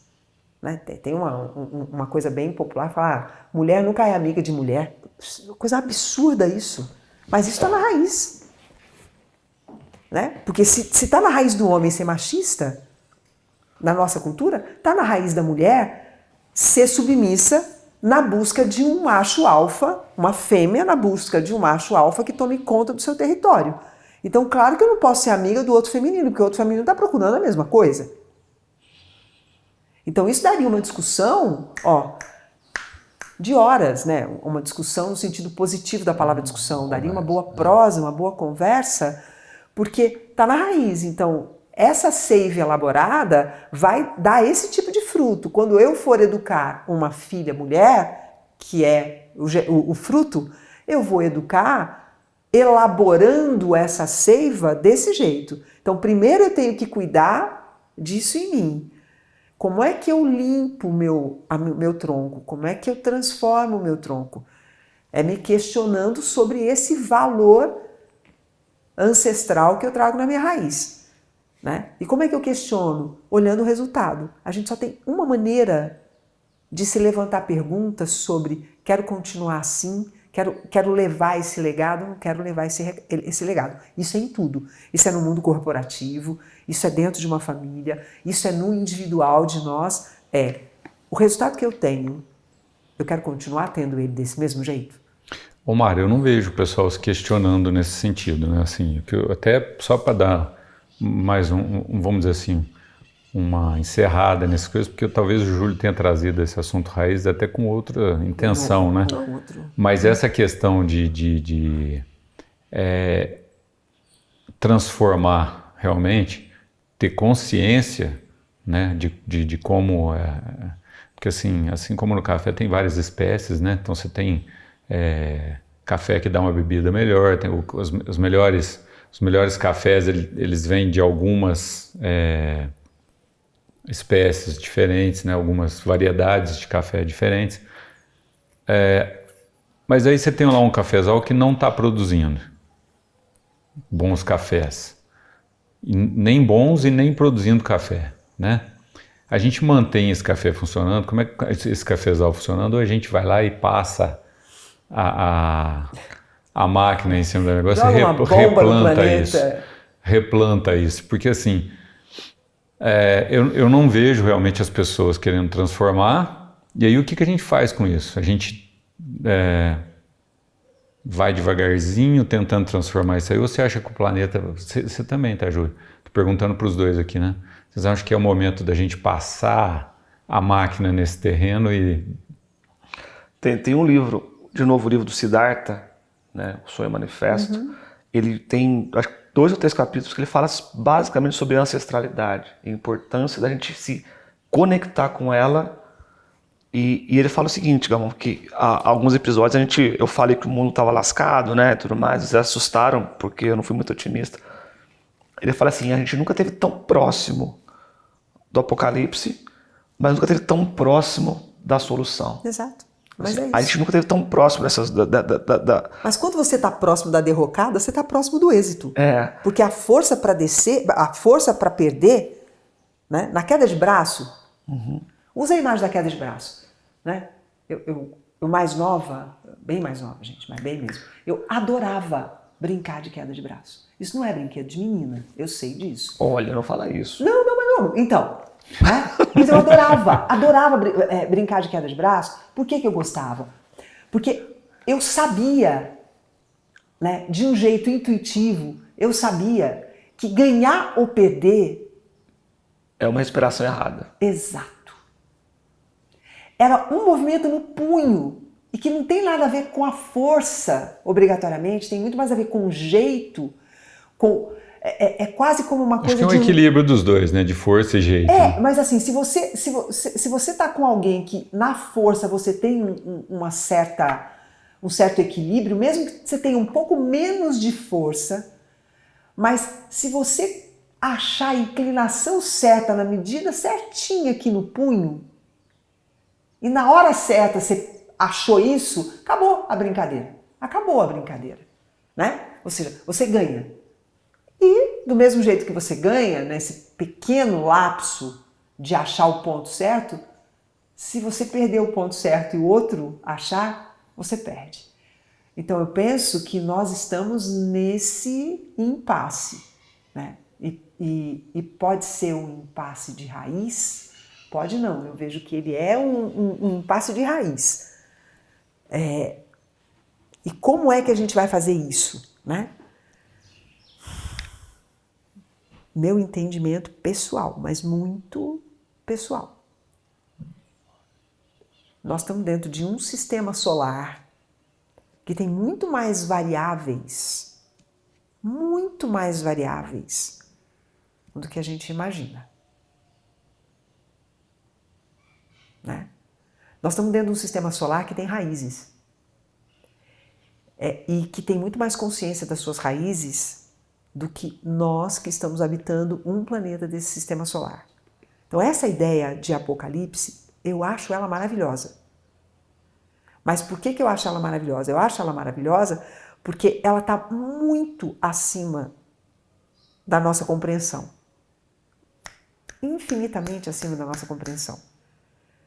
Né? Tem uma coisa bem popular, falar, mulher nunca é amiga de mulher. Coisa absurda isso. Mas isso está na raiz. Né? Porque se está na raiz do homem ser machista, na nossa cultura, está na raiz da mulher ser submissa na busca de um macho alfa, uma fêmea na busca de um macho alfa que tome conta do seu território. Então, claro que eu não posso ser amiga do outro feminino, porque o outro feminino está procurando a mesma coisa. Então, isso daria uma discussão, de horas, né? Uma discussão no sentido positivo da palavra discussão. Daria uma boa prosa, uma boa conversa, porque está na raiz. Então, essa seiva elaborada vai dar esse tipo de fruto. Quando eu for educar uma filha mulher, que é o fruto, eu vou educar elaborando essa seiva desse jeito. Então, primeiro eu tenho que cuidar disso em mim. Como é que eu limpo meu tronco? Como é que eu transformo o meu tronco? É me questionando sobre esse valor ancestral que eu trago na minha raiz. Né? E como é que eu questiono? Olhando o resultado. A gente só tem uma maneira de se levantar perguntas sobre quero continuar assim, quero levar esse legado, não quero levar esse legado. Isso é em tudo. Isso é no mundo corporativo, isso é dentro de uma família, isso é no individual de nós. O resultado que eu tenho, eu quero continuar tendo ele desse mesmo jeito? Omar, eu não vejo o pessoal se questionando nesse sentido, né? Assim, até só para dar mais vamos dizer assim, uma encerrada nessas coisas, porque talvez o Júlio tenha trazido esse assunto raiz até com outra intenção, né? Mas essa questão de transformar realmente, ter consciência, né, de como porque assim como no café tem várias espécies, né? Então você tem café que dá uma bebida melhor, tem os melhores cafés, eles vêm de algumas espécies diferentes, né? Algumas variedades de café diferentes. Mas aí você tem lá um cafezal que não está produzindo bons cafés. Nem bons e nem produzindo café, né? A gente mantém esse café funcionando, como é que esse cafezal funcionando? Ou a gente vai lá e passa a máquina em cima do negócio e replanta isso, porque assim, eu não vejo realmente as pessoas querendo transformar, e aí o que a gente faz com isso? A gente vai devagarzinho tentando transformar isso aí, ou você acha que o planeta, você também, tá, Júlio? Tô perguntando para os dois aqui, né? Vocês acham que é o momento da gente passar a máquina nesse terreno e... Tem um livro, de novo o livro do Siddhartha, né, o Sonho Manifesto. Ele tem, acho que 2 ou 3 capítulos que ele fala basicamente sobre a ancestralidade, a importância da gente se conectar com ela. E ele fala o seguinte, Galvão, que há alguns episódios eu falei que o mundo estava lascado, né, tudo mais, eles assustaram porque eu não fui muito otimista. Ele fala assim, a gente nunca esteve tão próximo do apocalipse, mas nunca esteve tão próximo da solução. Exato. Mas é isso. A gente nunca esteve tão próximo dessas... Mas quando você está próximo da derrocada, você está próximo do êxito. Porque a força para descer, a força para perder, né, na queda de braço, usa a imagem da queda de braço. Né? Eu mais nova, bem mais nova, gente, mas bem mesmo, eu adorava brincar de queda de braço. Isso não é brinquedo de menina, eu sei disso. Olha, não fala isso. Não. Então, né? Mas eu adorava brincar de queda de braço. Por que eu gostava? Porque eu sabia, né, de um jeito intuitivo, eu sabia que ganhar ou perder... é uma respiração errada. Exato. Era um movimento no punho e que não tem nada a ver com a força, obrigatoriamente, tem muito mais a ver com o jeito, com É quase como uma coisa Acho que é um equilíbrio dos dois, né? De força e jeito. Mas assim, se você tá com alguém que na força você tem um certo equilíbrio, mesmo que você tenha um pouco menos de força, mas se você achar a inclinação certa, na medida certinha aqui no punho, e na hora certa você achou isso, acabou a brincadeira. Acabou a brincadeira, né? Ou seja, você ganha. E do mesmo jeito que você ganha, nesse pequeno lapso de achar o ponto certo, se você perder o ponto certo e o outro achar, você perde. Então eu penso que nós estamos nesse impasse, né? E pode ser um impasse de raiz, pode não, eu vejo que ele é um impasse de raiz. E como é que a gente vai fazer isso, né? Meu entendimento pessoal, mas muito pessoal. Nós estamos dentro de um sistema solar que tem muito mais variáveis do que a gente imagina. Né? Nós estamos dentro de um sistema solar que tem raízes. E que tem muito mais consciência das suas raízes do que nós que estamos habitando um planeta desse sistema solar. Então essa ideia de apocalipse, eu acho ela maravilhosa. Mas por que eu acho ela maravilhosa? Eu acho ela maravilhosa porque ela está muito acima da nossa compreensão. Infinitamente acima da nossa compreensão.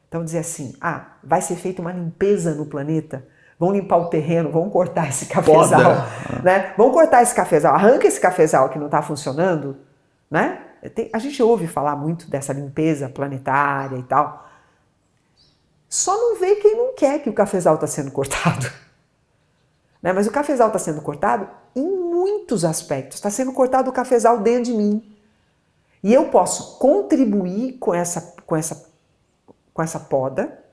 Então dizer assim, vai ser feita uma limpeza no planeta, vão limpar o terreno, vão cortar esse cafezal, né? Vão cortar esse cafezal, arranca esse cafezal que não está funcionando, né? A gente ouve falar muito dessa limpeza planetária e tal. Só não vê quem não quer que o cafezal está sendo cortado. Né? Mas o cafezal está sendo cortado em muitos aspectos. Está sendo cortado o cafezal dentro de mim. E eu posso contribuir com essa poda,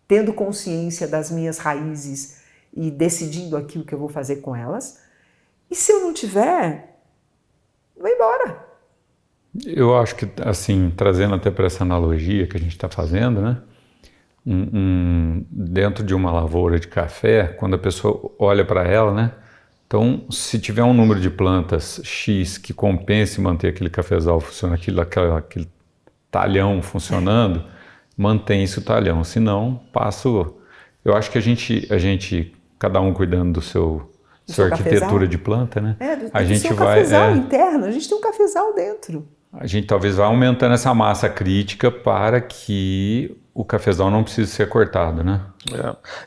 tendo consciência das minhas raízes e decidindo aquilo que eu vou fazer com elas. E se eu não tiver, vai embora. Eu acho que, assim, trazendo até para essa analogia que a gente está fazendo, né? Dentro de uma lavoura de café, quando a pessoa olha para ela, né? Então, se tiver um número de plantas X que compense manter aquele cafezal funcionando, aquele talhão funcionando, mantém-se o talhão. Se não, eu acho que a gente cada um cuidando do sua arquitetura cafezal de planta, né? A gente vai cafezal interno, a gente tem um cafezal dentro. A gente talvez vá aumentando essa massa crítica para que o cafezal não precise ser cortado, né?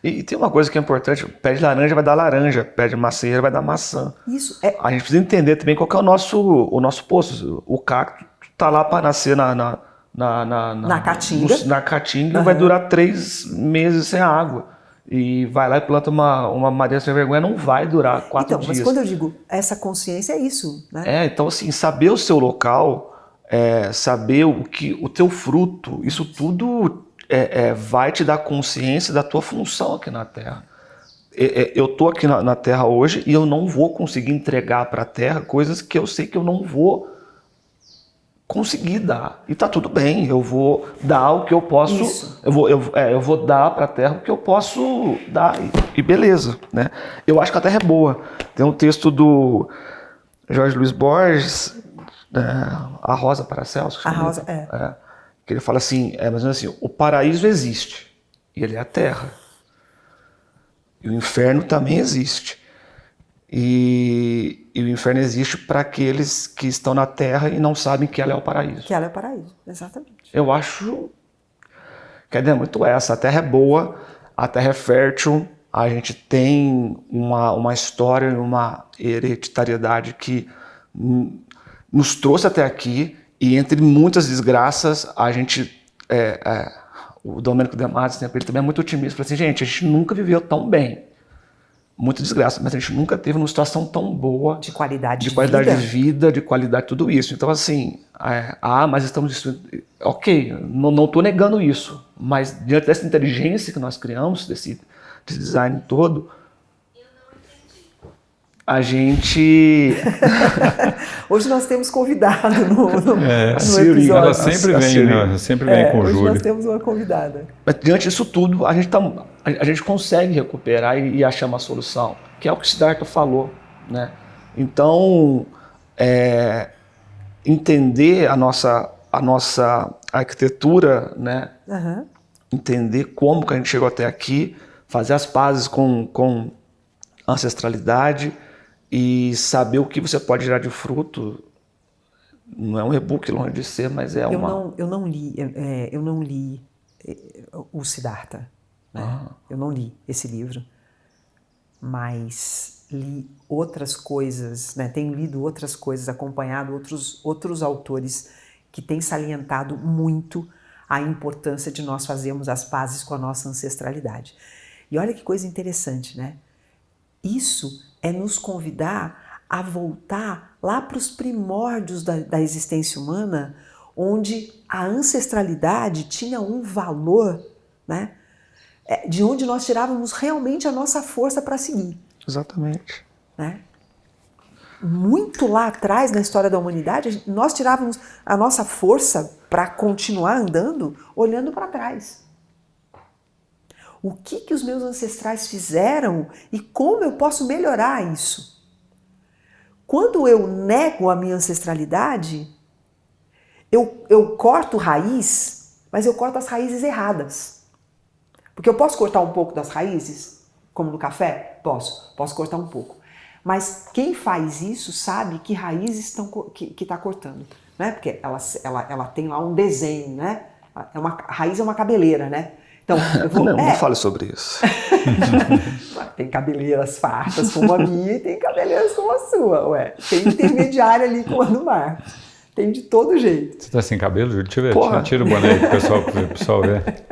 E tem uma coisa que é importante: pé de laranja vai dar laranja, pé de macieira vai dar maçã. Isso. A gente precisa entender também qual que é o nosso poço. O cacto está lá para nascer na caatinga. Na caatinga vai durar 3 meses sem água. E vai lá e planta uma madeira sem vergonha, não vai durar 4 dias. Mas quando eu digo essa consciência é isso, né? Então assim, saber o seu local, saber o teu fruto, isso tudo vai te dar consciência da tua função aqui na Terra. Eu tô aqui na Terra hoje e eu não vou conseguir entregar para a Terra coisas que eu sei que eu não vou conseguir dar. E tá tudo bem, eu vou dar o que eu posso. Isso. Eu vou dar para a Terra o que eu posso dar. E beleza, né? Eu acho que a Terra é boa. Tem um texto do Jorge Luiz Borges, A Rosa Paracelso. A Rosa, que ele fala assim, mas assim, o paraíso existe, e ele é a Terra. E o inferno também existe. E o inferno existe para aqueles que estão na Terra e não sabem que ela é o paraíso. Que ela é o paraíso, exatamente. Eu acho que a ideia é muito essa. A Terra é boa, a Terra é fértil, a gente tem uma história, uma hereditariedade que nos trouxe até aqui, e entre muitas desgraças, a gente... o Domênico De Matos, ele também é muito otimista. Fala assim, gente, a gente nunca viveu tão bem. Muita desgraça, mas a gente nunca teve uma situação tão boa. De qualidade de vida, de qualidade, tudo isso. Então, assim, mas estamos destruindo. Ok, não estou negando isso, mas diante dessa inteligência que nós criamos, desse design todo, A gente... Hoje nós temos convidado no episódio. Ela sempre vem, né? Sempre vem com o Júlio. Hoje nós temos uma convidada. Mas diante disso tudo, a gente consegue recuperar e achar uma solução, que é o que o Siddhartha falou, né? Então, entender a nossa arquitetura, né? Uhum. Entender como que a gente chegou até aqui, fazer as pazes com ancestralidade e saber o que você pode gerar de fruto. Não é um e-book longe de ser, mas é uma... Eu não li o Siddhartha, né? Eu não li esse livro, mas li outras coisas, né? Tenho lido outras coisas, acompanhado outros autores que têm salientado muito a importância de nós fazermos as pazes com a nossa ancestralidade. E olha que coisa interessante, né? Isso é nos convidar a voltar lá para os primórdios da existência humana, onde a ancestralidade tinha um valor, né? De onde nós tirávamos realmente a nossa força para seguir. Exatamente. Né? Muito lá atrás na história da humanidade, nós tirávamos a nossa força para continuar andando olhando para trás. O que os meus ancestrais fizeram e como eu posso melhorar isso? Quando eu nego a minha ancestralidade, eu corto raiz, mas eu corto as raízes erradas. Porque eu posso cortar um pouco das raízes, como no café? Posso cortar um pouco. Mas quem faz isso sabe que raízes que está cortando, né? Porque ela tem lá um desenho, né? A raiz é uma cabeleira, né? Então, não fale sobre isso. Tem cabeleiras fartas como a minha e tem cabeleiras como a sua, ué. Tem intermediária ali como a do Marcos. Tem de todo jeito. Você tá sem cabelo, Júlio? Deixa eu ver. Tira o boné aí pro pessoal ver.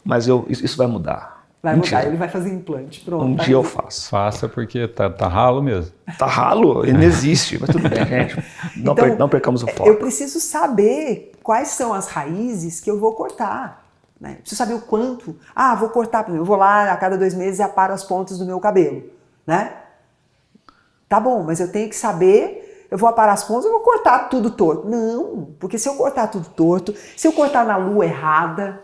Mas isso vai mudar. Vai mudar, ele vai fazer implante. Pronto. Um dia eu faço. Faça porque tá ralo mesmo. Tá ralo? Ele não existe, mas tudo bem, gente. Não percamos o foco. Eu preciso saber quais são as raízes que eu vou cortar. Né? Preciso saber o quanto. Vou cortar, eu vou lá a cada 2 meses e aparo as pontas do meu cabelo. Né? Tá bom, mas eu tenho que saber... Eu vou aparar as pontas, eu vou cortar tudo torto. Não, porque se eu cortar tudo torto, se eu cortar na lua errada,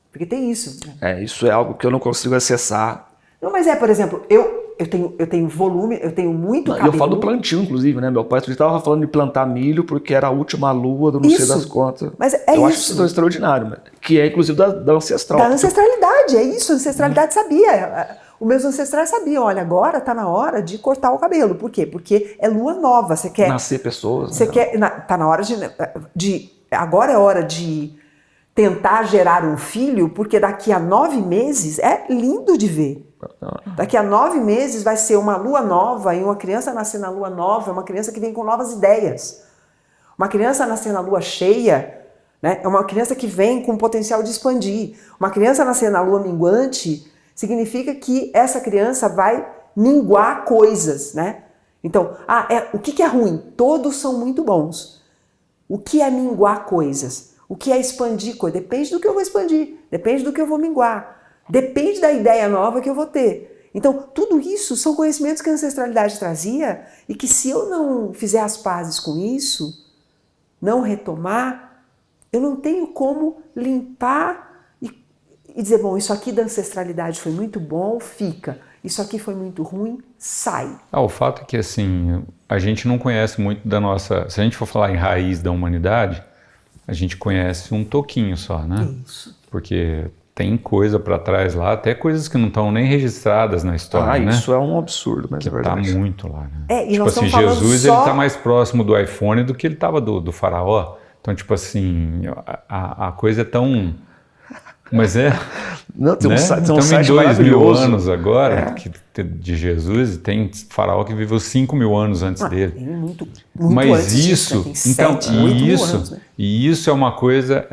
porque tem isso. Isso é algo que eu não consigo acessar. Não, mas por exemplo, eu tenho volume, eu tenho muito cabelo. Eu falo do plantio, inclusive, né? Meu pai estava falando de plantar milho porque era a última lua do não sei das contas. Mas eu acho isso extraordinário, que é inclusive da ancestral. Da ancestralidade, é isso, a ancestralidade sabia. Os meus ancestrais sabiam, olha, agora está na hora de cortar o cabelo. Por quê? Porque é lua nova, você quer... Nascer pessoas. Você quer... Tá na hora de... Agora é hora de tentar gerar um filho, porque daqui a 9 meses é lindo de ver. Daqui a 9 meses vai ser uma lua nova e uma criança nascer na lua nova é uma criança que vem com novas ideias. Uma criança nascer na lua cheia, né, é uma criança que vem com potencial de expandir. Uma criança nascer na lua minguante... significa que essa criança vai minguar coisas, né? Então, o que é ruim? Todos são muito bons. O que é minguar coisas? O que é expandir coisas? Depende do que eu vou expandir, depende do que eu vou minguar, depende da ideia nova que eu vou ter. Então, tudo isso são conhecimentos que a ancestralidade trazia e que se eu não fizer as pazes com isso, não retomar, eu não tenho como limpar e dizer, bom, isso aqui da ancestralidade foi muito bom, fica. Isso aqui foi muito ruim, sai. O fato é que, assim, a gente não conhece muito da nossa... Se a gente for falar em raiz da humanidade, a gente conhece um toquinho só, né? Isso. Porque tem coisa para trás lá, até coisas que não estão nem registradas na história, né? Isso é um absurdo, mas que é verdade. Tá muito lá, né? E tipo nós assim, falando Jesus ele tá mais próximo do iPhone do que ele tava do faraó. Então, tipo assim, a coisa é tão... Mas não, tem um estamos site em 2.000 anos agora de Jesus, e tem faraó que viveu 5.000 anos antes dele. Tem muito mas antes isso, disso, tem 7, 8 mil anos, né? E isso é uma coisa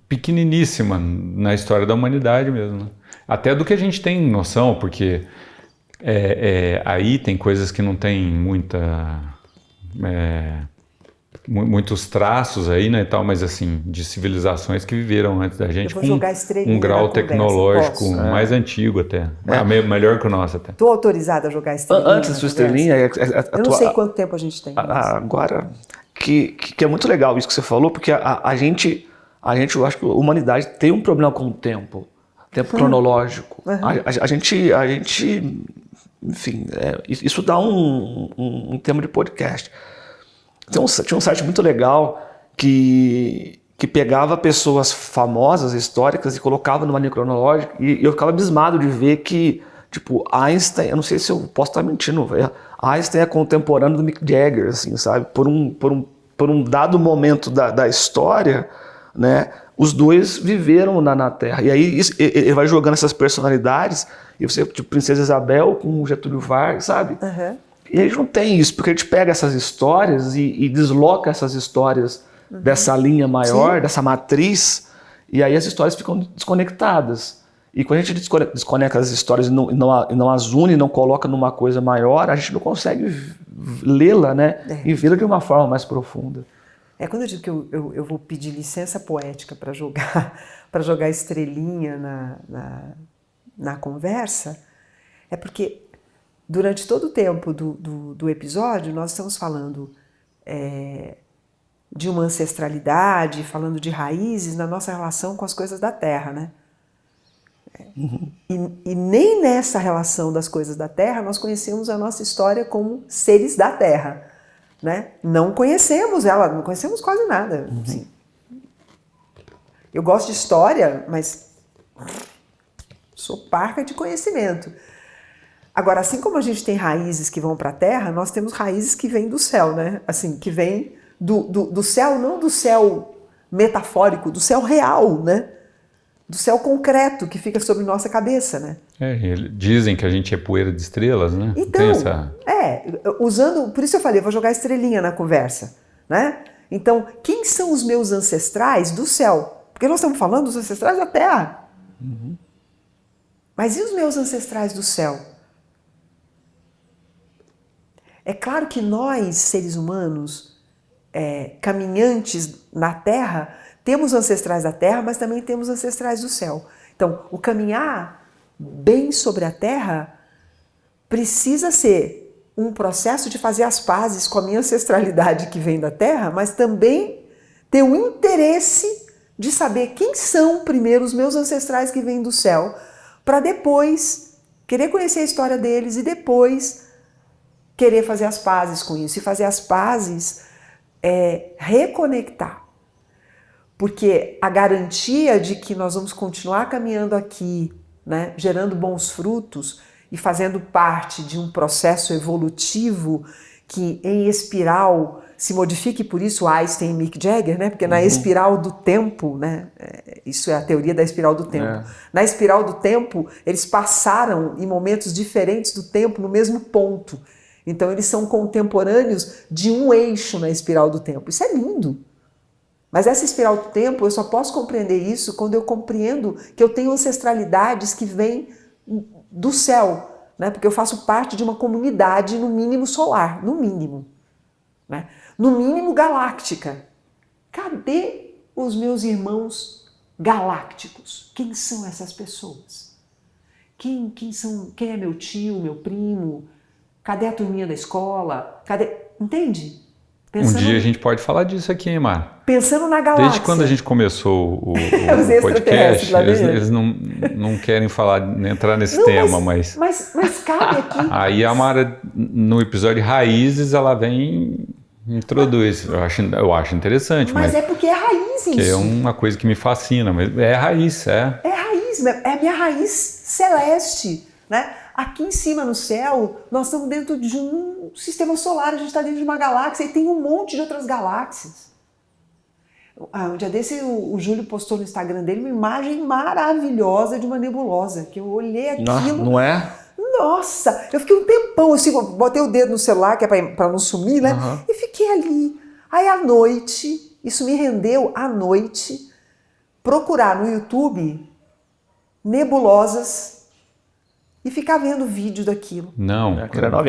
pequeniníssima na história da humanidade mesmo. Né? Até do que a gente tem noção, porque aí tem coisas que não tem muita... muitos traços aí, né, e tal, mas assim, de civilizações que viveram antes da gente, com um grau tecnológico mais antigo até, melhor que o nosso até. Estou autorizada a jogar estrelinha. Antes da sua estrelinha... Eu não sei quanto tempo a gente tem. Agora, que é muito legal isso que você falou, porque a gente, eu acho que a humanidade tem um problema com o tempo cronológico. A gente, enfim, isso dá um tema de podcast. Tinha um site muito legal que pegava pessoas famosas, históricas, e colocava numa linha cronológica, e eu ficava abismado de ver que, tipo, Einstein, eu não sei se eu posso estar mentindo, Einstein é contemporâneo do Mick Jagger, assim, sabe? Por um dado momento da história, né? Os dois viveram na Terra. E aí ele vai jogando essas personalidades, e você, tipo, Princesa Isabel com Getúlio Vargas, sabe? E a gente não tem isso, porque a gente pega essas histórias e desloca essas histórias dessa linha maior, dessa matriz, e aí as histórias ficam desconectadas. E quando a gente desconecta as histórias e não as une, não coloca numa coisa maior, a gente não consegue lê-la, né? E vê-la de uma forma mais profunda. Quando eu digo que eu vou pedir licença poética para jogar estrelinha na conversa, é porque durante todo o tempo do episódio nós estamos falando de uma ancestralidade, falando de raízes na nossa relação com as coisas da Terra, né? E nem nessa relação das coisas da Terra nós conhecemos a nossa história como seres da Terra. Né? Não conhecemos ela, não conhecemos quase nada. Assim. Eu gosto de história, mas sou parca de conhecimento. Agora, assim como a gente tem raízes que vão para a Terra, nós temos raízes que vêm do céu, né? Assim, que vêm do céu, não do céu metafórico, do céu real, né? Do céu concreto que fica sobre nossa cabeça, né? Dizem que a gente é poeira de estrelas, né? Então, usando... Por isso eu falei, eu vou jogar estrelinha na conversa, né? Então, quem são os meus ancestrais do céu? Porque nós estamos falando dos ancestrais da Terra. Mas e os meus ancestrais do céu? É claro que nós, seres humanos, caminhantes na Terra, temos ancestrais da Terra, mas também temos ancestrais do céu. Então, o caminhar bem sobre a Terra precisa ser um processo de fazer as pazes com a minha ancestralidade que vem da Terra, mas também ter o interesse de saber quem são primeiro os meus ancestrais que vêm do céu, para depois querer conhecer a história deles e depois querer fazer as pazes com isso. E fazer as pazes é reconectar. Porque a garantia de que nós vamos continuar caminhando aqui, né, gerando bons frutos e fazendo parte de um processo evolutivo que em espiral se modifique, por isso Einstein e Mick Jagger, né, porque na espiral do tempo, né, isso é a teoria da espiral do tempo. Na espiral do tempo, eles passaram em momentos diferentes do tempo no mesmo ponto. Então eles são contemporâneos de um eixo na espiral do tempo. Isso é lindo. Mas essa espiral do tempo, eu só posso compreender isso quando eu compreendo que eu tenho ancestralidades que vêm do céu, né? Porque eu faço parte de uma comunidade, no mínimo solar, no mínimo. Né? No mínimo galáctica. Cadê os meus irmãos galácticos? Quem são essas pessoas? Quem é meu tio, meu primo? Cadê a turminha da escola? Entende? Um dia a gente pode falar disso aqui, hein, Mar? Pensando na galáxia. Desde quando a gente começou o podcast, eles não querem entrar nesse tema, mas cabe aqui. Aí a Mara, no episódio Raízes, ela vem e introduz. Eu acho interessante. Mas é porque é raiz isso. Que é uma coisa que me fascina, mas é raiz, É raiz, é a minha raiz celeste, né? Aqui em cima no céu, nós estamos dentro de um sistema solar, a gente está dentro de uma galáxia e tem um monte de outras galáxias. Um dia desse o Júlio postou no Instagram dele uma imagem maravilhosa de uma nebulosa, que eu olhei aquilo... Não é? Nossa, eu fiquei um tempão, assim, botei o dedo no celular, que é para não sumir, né? E fiquei ali. Aí à noite, isso me rendeu à noite, procurar no YouTube nebulosas e ficar vendo vídeo daquilo. Não.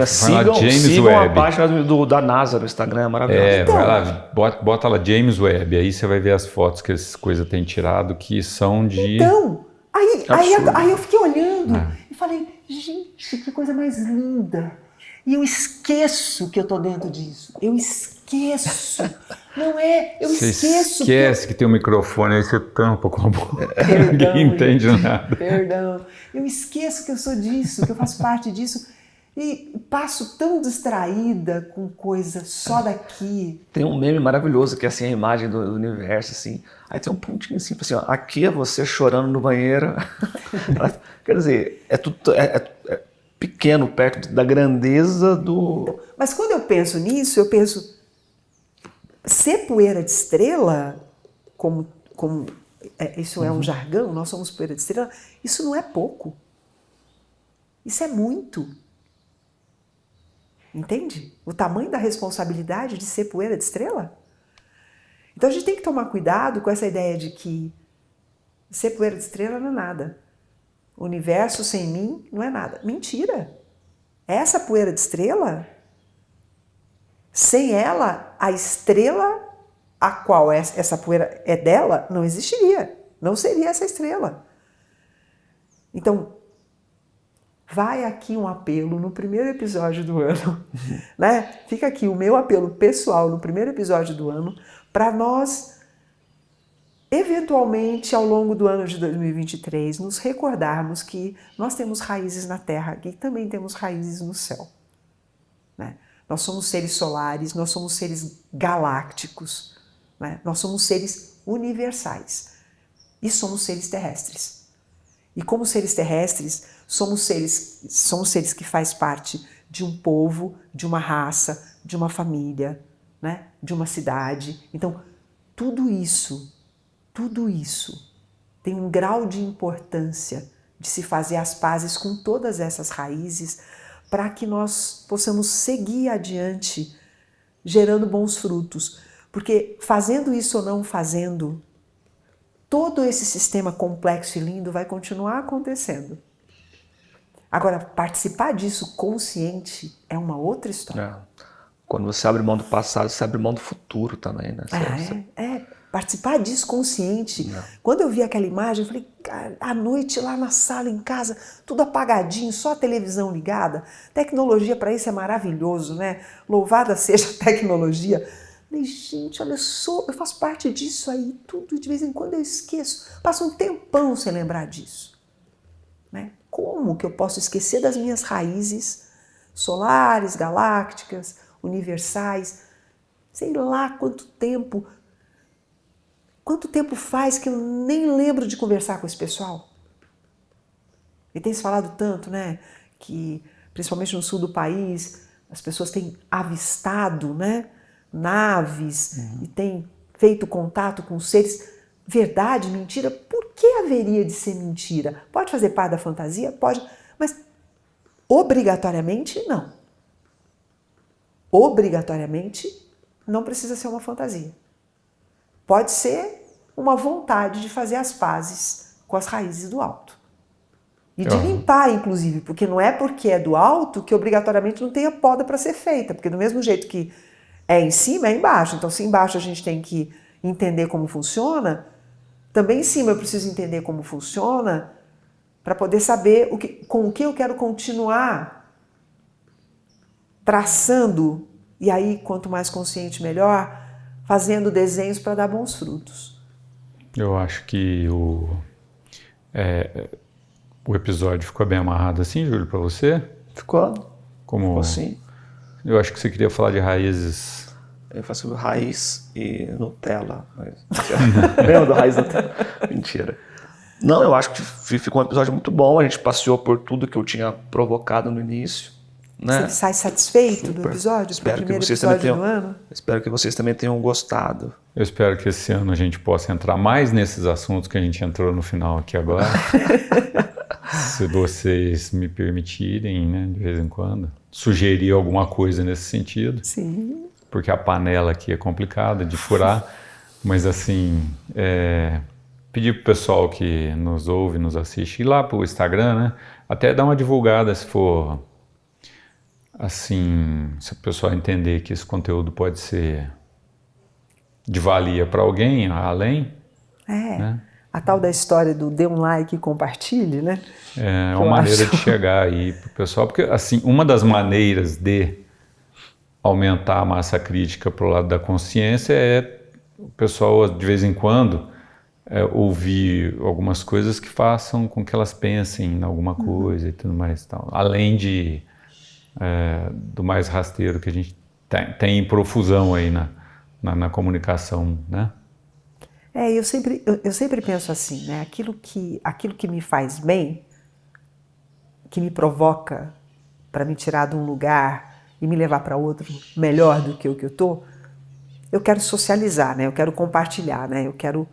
Sigam a página da NASA no Instagram, é maravilhoso. Então, vai lá, bota lá James Webb, aí você vai ver as fotos que essas coisas têm tirado que são de... Então, aí eu fiquei olhando e falei, gente, que coisa mais linda. E eu esqueço que eu tô dentro disso. Eu esqueço. Não é? Eu você esqueço. Esquece que tem um microfone, aí você tampa com a boca. Perdão, Ninguém entende nada. Perdão. Eu esqueço que eu sou disso, que eu faço parte disso. E passo tão distraída com coisa só daqui. Tem um meme maravilhoso que é assim, a imagem do universo, assim. Aí tem um pontinho assim, ó, aqui é você chorando no banheiro. Quer dizer, é tudo pequeno perto da grandeza do... Mas quando eu penso nisso, eu penso, ser poeira de estrela, isso é um jargão, nós somos poeira de estrela, isso não é pouco. Isso é muito. Entende? O tamanho da responsabilidade de ser poeira de estrela? Então a gente tem que tomar cuidado com essa ideia de que ser poeira de estrela não é nada. O universo sem mim não é nada. Mentira! Essa poeira de estrela, sem ela, a estrela a qual essa poeira é dela, não existiria. Não seria essa estrela. Então, vai aqui um apelo no primeiro episódio do ano, né? Fica aqui o meu apelo pessoal no primeiro episódio do ano, para nós, eventualmente, ao longo do ano de 2023, nos recordarmos que nós temos raízes na Terra e também temos raízes no céu. Né? Nós somos seres solares, nós somos seres galácticos, né? Nós somos seres universais e somos seres terrestres. E como seres terrestres, somos seres que fazem parte de um povo, de uma raça, de uma família, né? De uma cidade. Então, tudo isso tem um grau de importância de se fazer as pazes com todas essas raízes para que nós possamos seguir adiante gerando bons frutos. Porque fazendo isso ou não fazendo, todo esse sistema complexo e lindo vai continuar acontecendo. Agora, participar disso consciente é uma outra história. Quando você abre mão do passado, você abre mão do futuro também, né? Participar disso consciente. Quando eu vi aquela imagem, eu falei, cara, à noite lá na sala, em casa, tudo apagadinho, só a televisão ligada. Tecnologia para isso é maravilhoso, né? Louvada seja a tecnologia. Falei, gente, olha só, eu faço parte disso aí, tudo de vez em quando eu esqueço. Passo um tempão sem lembrar disso. Né? Como que eu posso esquecer das minhas raízes solares, galácticas, universais? Sei lá quanto tempo faz que eu nem lembro de conversar com esse pessoal? E tem se falado tanto, né, que principalmente no sul do país, as pessoas têm avistado, né, naves e têm feito contato com seres. Verdade, mentira? Por que haveria de ser mentira? Pode fazer parte da fantasia? Pode, mas obrigatoriamente não. Obrigatoriamente não precisa ser uma fantasia. Pode ser uma vontade de fazer as pazes com as raízes do alto. E de limpar, inclusive, porque não é porque é do alto que obrigatoriamente não tem a poda para ser feita, porque do mesmo jeito que é em cima, é embaixo. Então, se embaixo a gente tem que entender como funciona, também em cima eu preciso entender como funciona para poder saber com o que eu quero continuar traçando, e aí, quanto mais consciente, melhor, fazendo desenhos para dar bons frutos. Eu acho que o episódio ficou bem amarrado assim, Júlio, para você? Ficou assim. Eu acho que você queria falar de raízes. Eu faço raiz e Nutella. Lembra do raiz e Nutella? Mentira. Não, eu acho que ficou um episódio muito bom. A gente passeou por tudo que eu tinha provocado no início. Né? Você sai satisfeito do episódio? Do primeiro episódio do ano? Espero que vocês também tenham gostado. Eu espero que esse ano a gente possa entrar mais nesses assuntos que a gente entrou no final aqui agora. Se vocês me permitirem, né, de vez em quando, sugerir alguma coisa nesse sentido. Sim. Porque a panela aqui é complicada de furar, mas assim, pedir pro pessoal que nos ouve, nos assiste, ir lá pro Instagram, né? Até dar uma divulgada se for, assim, se o pessoal entender que esse conteúdo pode ser de valia para alguém, além. Né? A tal da história do dê um like e compartilhe, né? É uma maneira de chegar aí pro pessoal, porque, assim, uma das maneiras de aumentar a massa crítica pro lado da consciência é o pessoal, de vez em quando, ouvir algumas coisas que façam com que elas pensem em alguma coisa e tudo mais e tal. Além do mais rasteiro que a gente tem em profusão aí na comunicação, né? Eu sempre penso assim, né? Aquilo que me faz bem, que me provoca para me tirar de um lugar e me levar para outro melhor do que o que eu tô, eu quero socializar, né? Eu quero compartilhar, né? Eu quero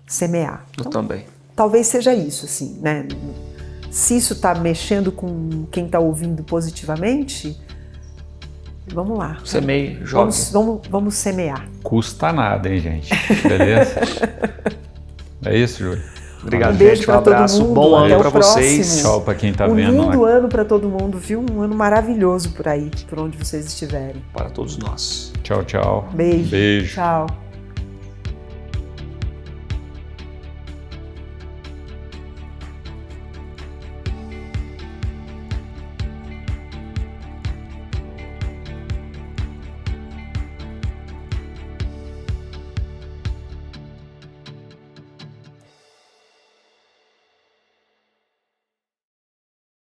semear. Eu também. Talvez seja isso, assim, né? Se isso está mexendo com quem está ouvindo positivamente, vamos lá. Semeie, jogue. Vamos semear. Custa nada, hein, gente? Beleza? É isso, Júlio? Obrigado, Um beijo gente. Um para todo abraço. mundo. Bom Até ano o para vocês. próximo. Tchau para quem tá Um vendo. lindo ano para todo mundo, viu? Um ano maravilhoso por aí, por onde vocês estiverem. Para todos nós. Tchau, tchau. Beijo. Beijo. Tchau.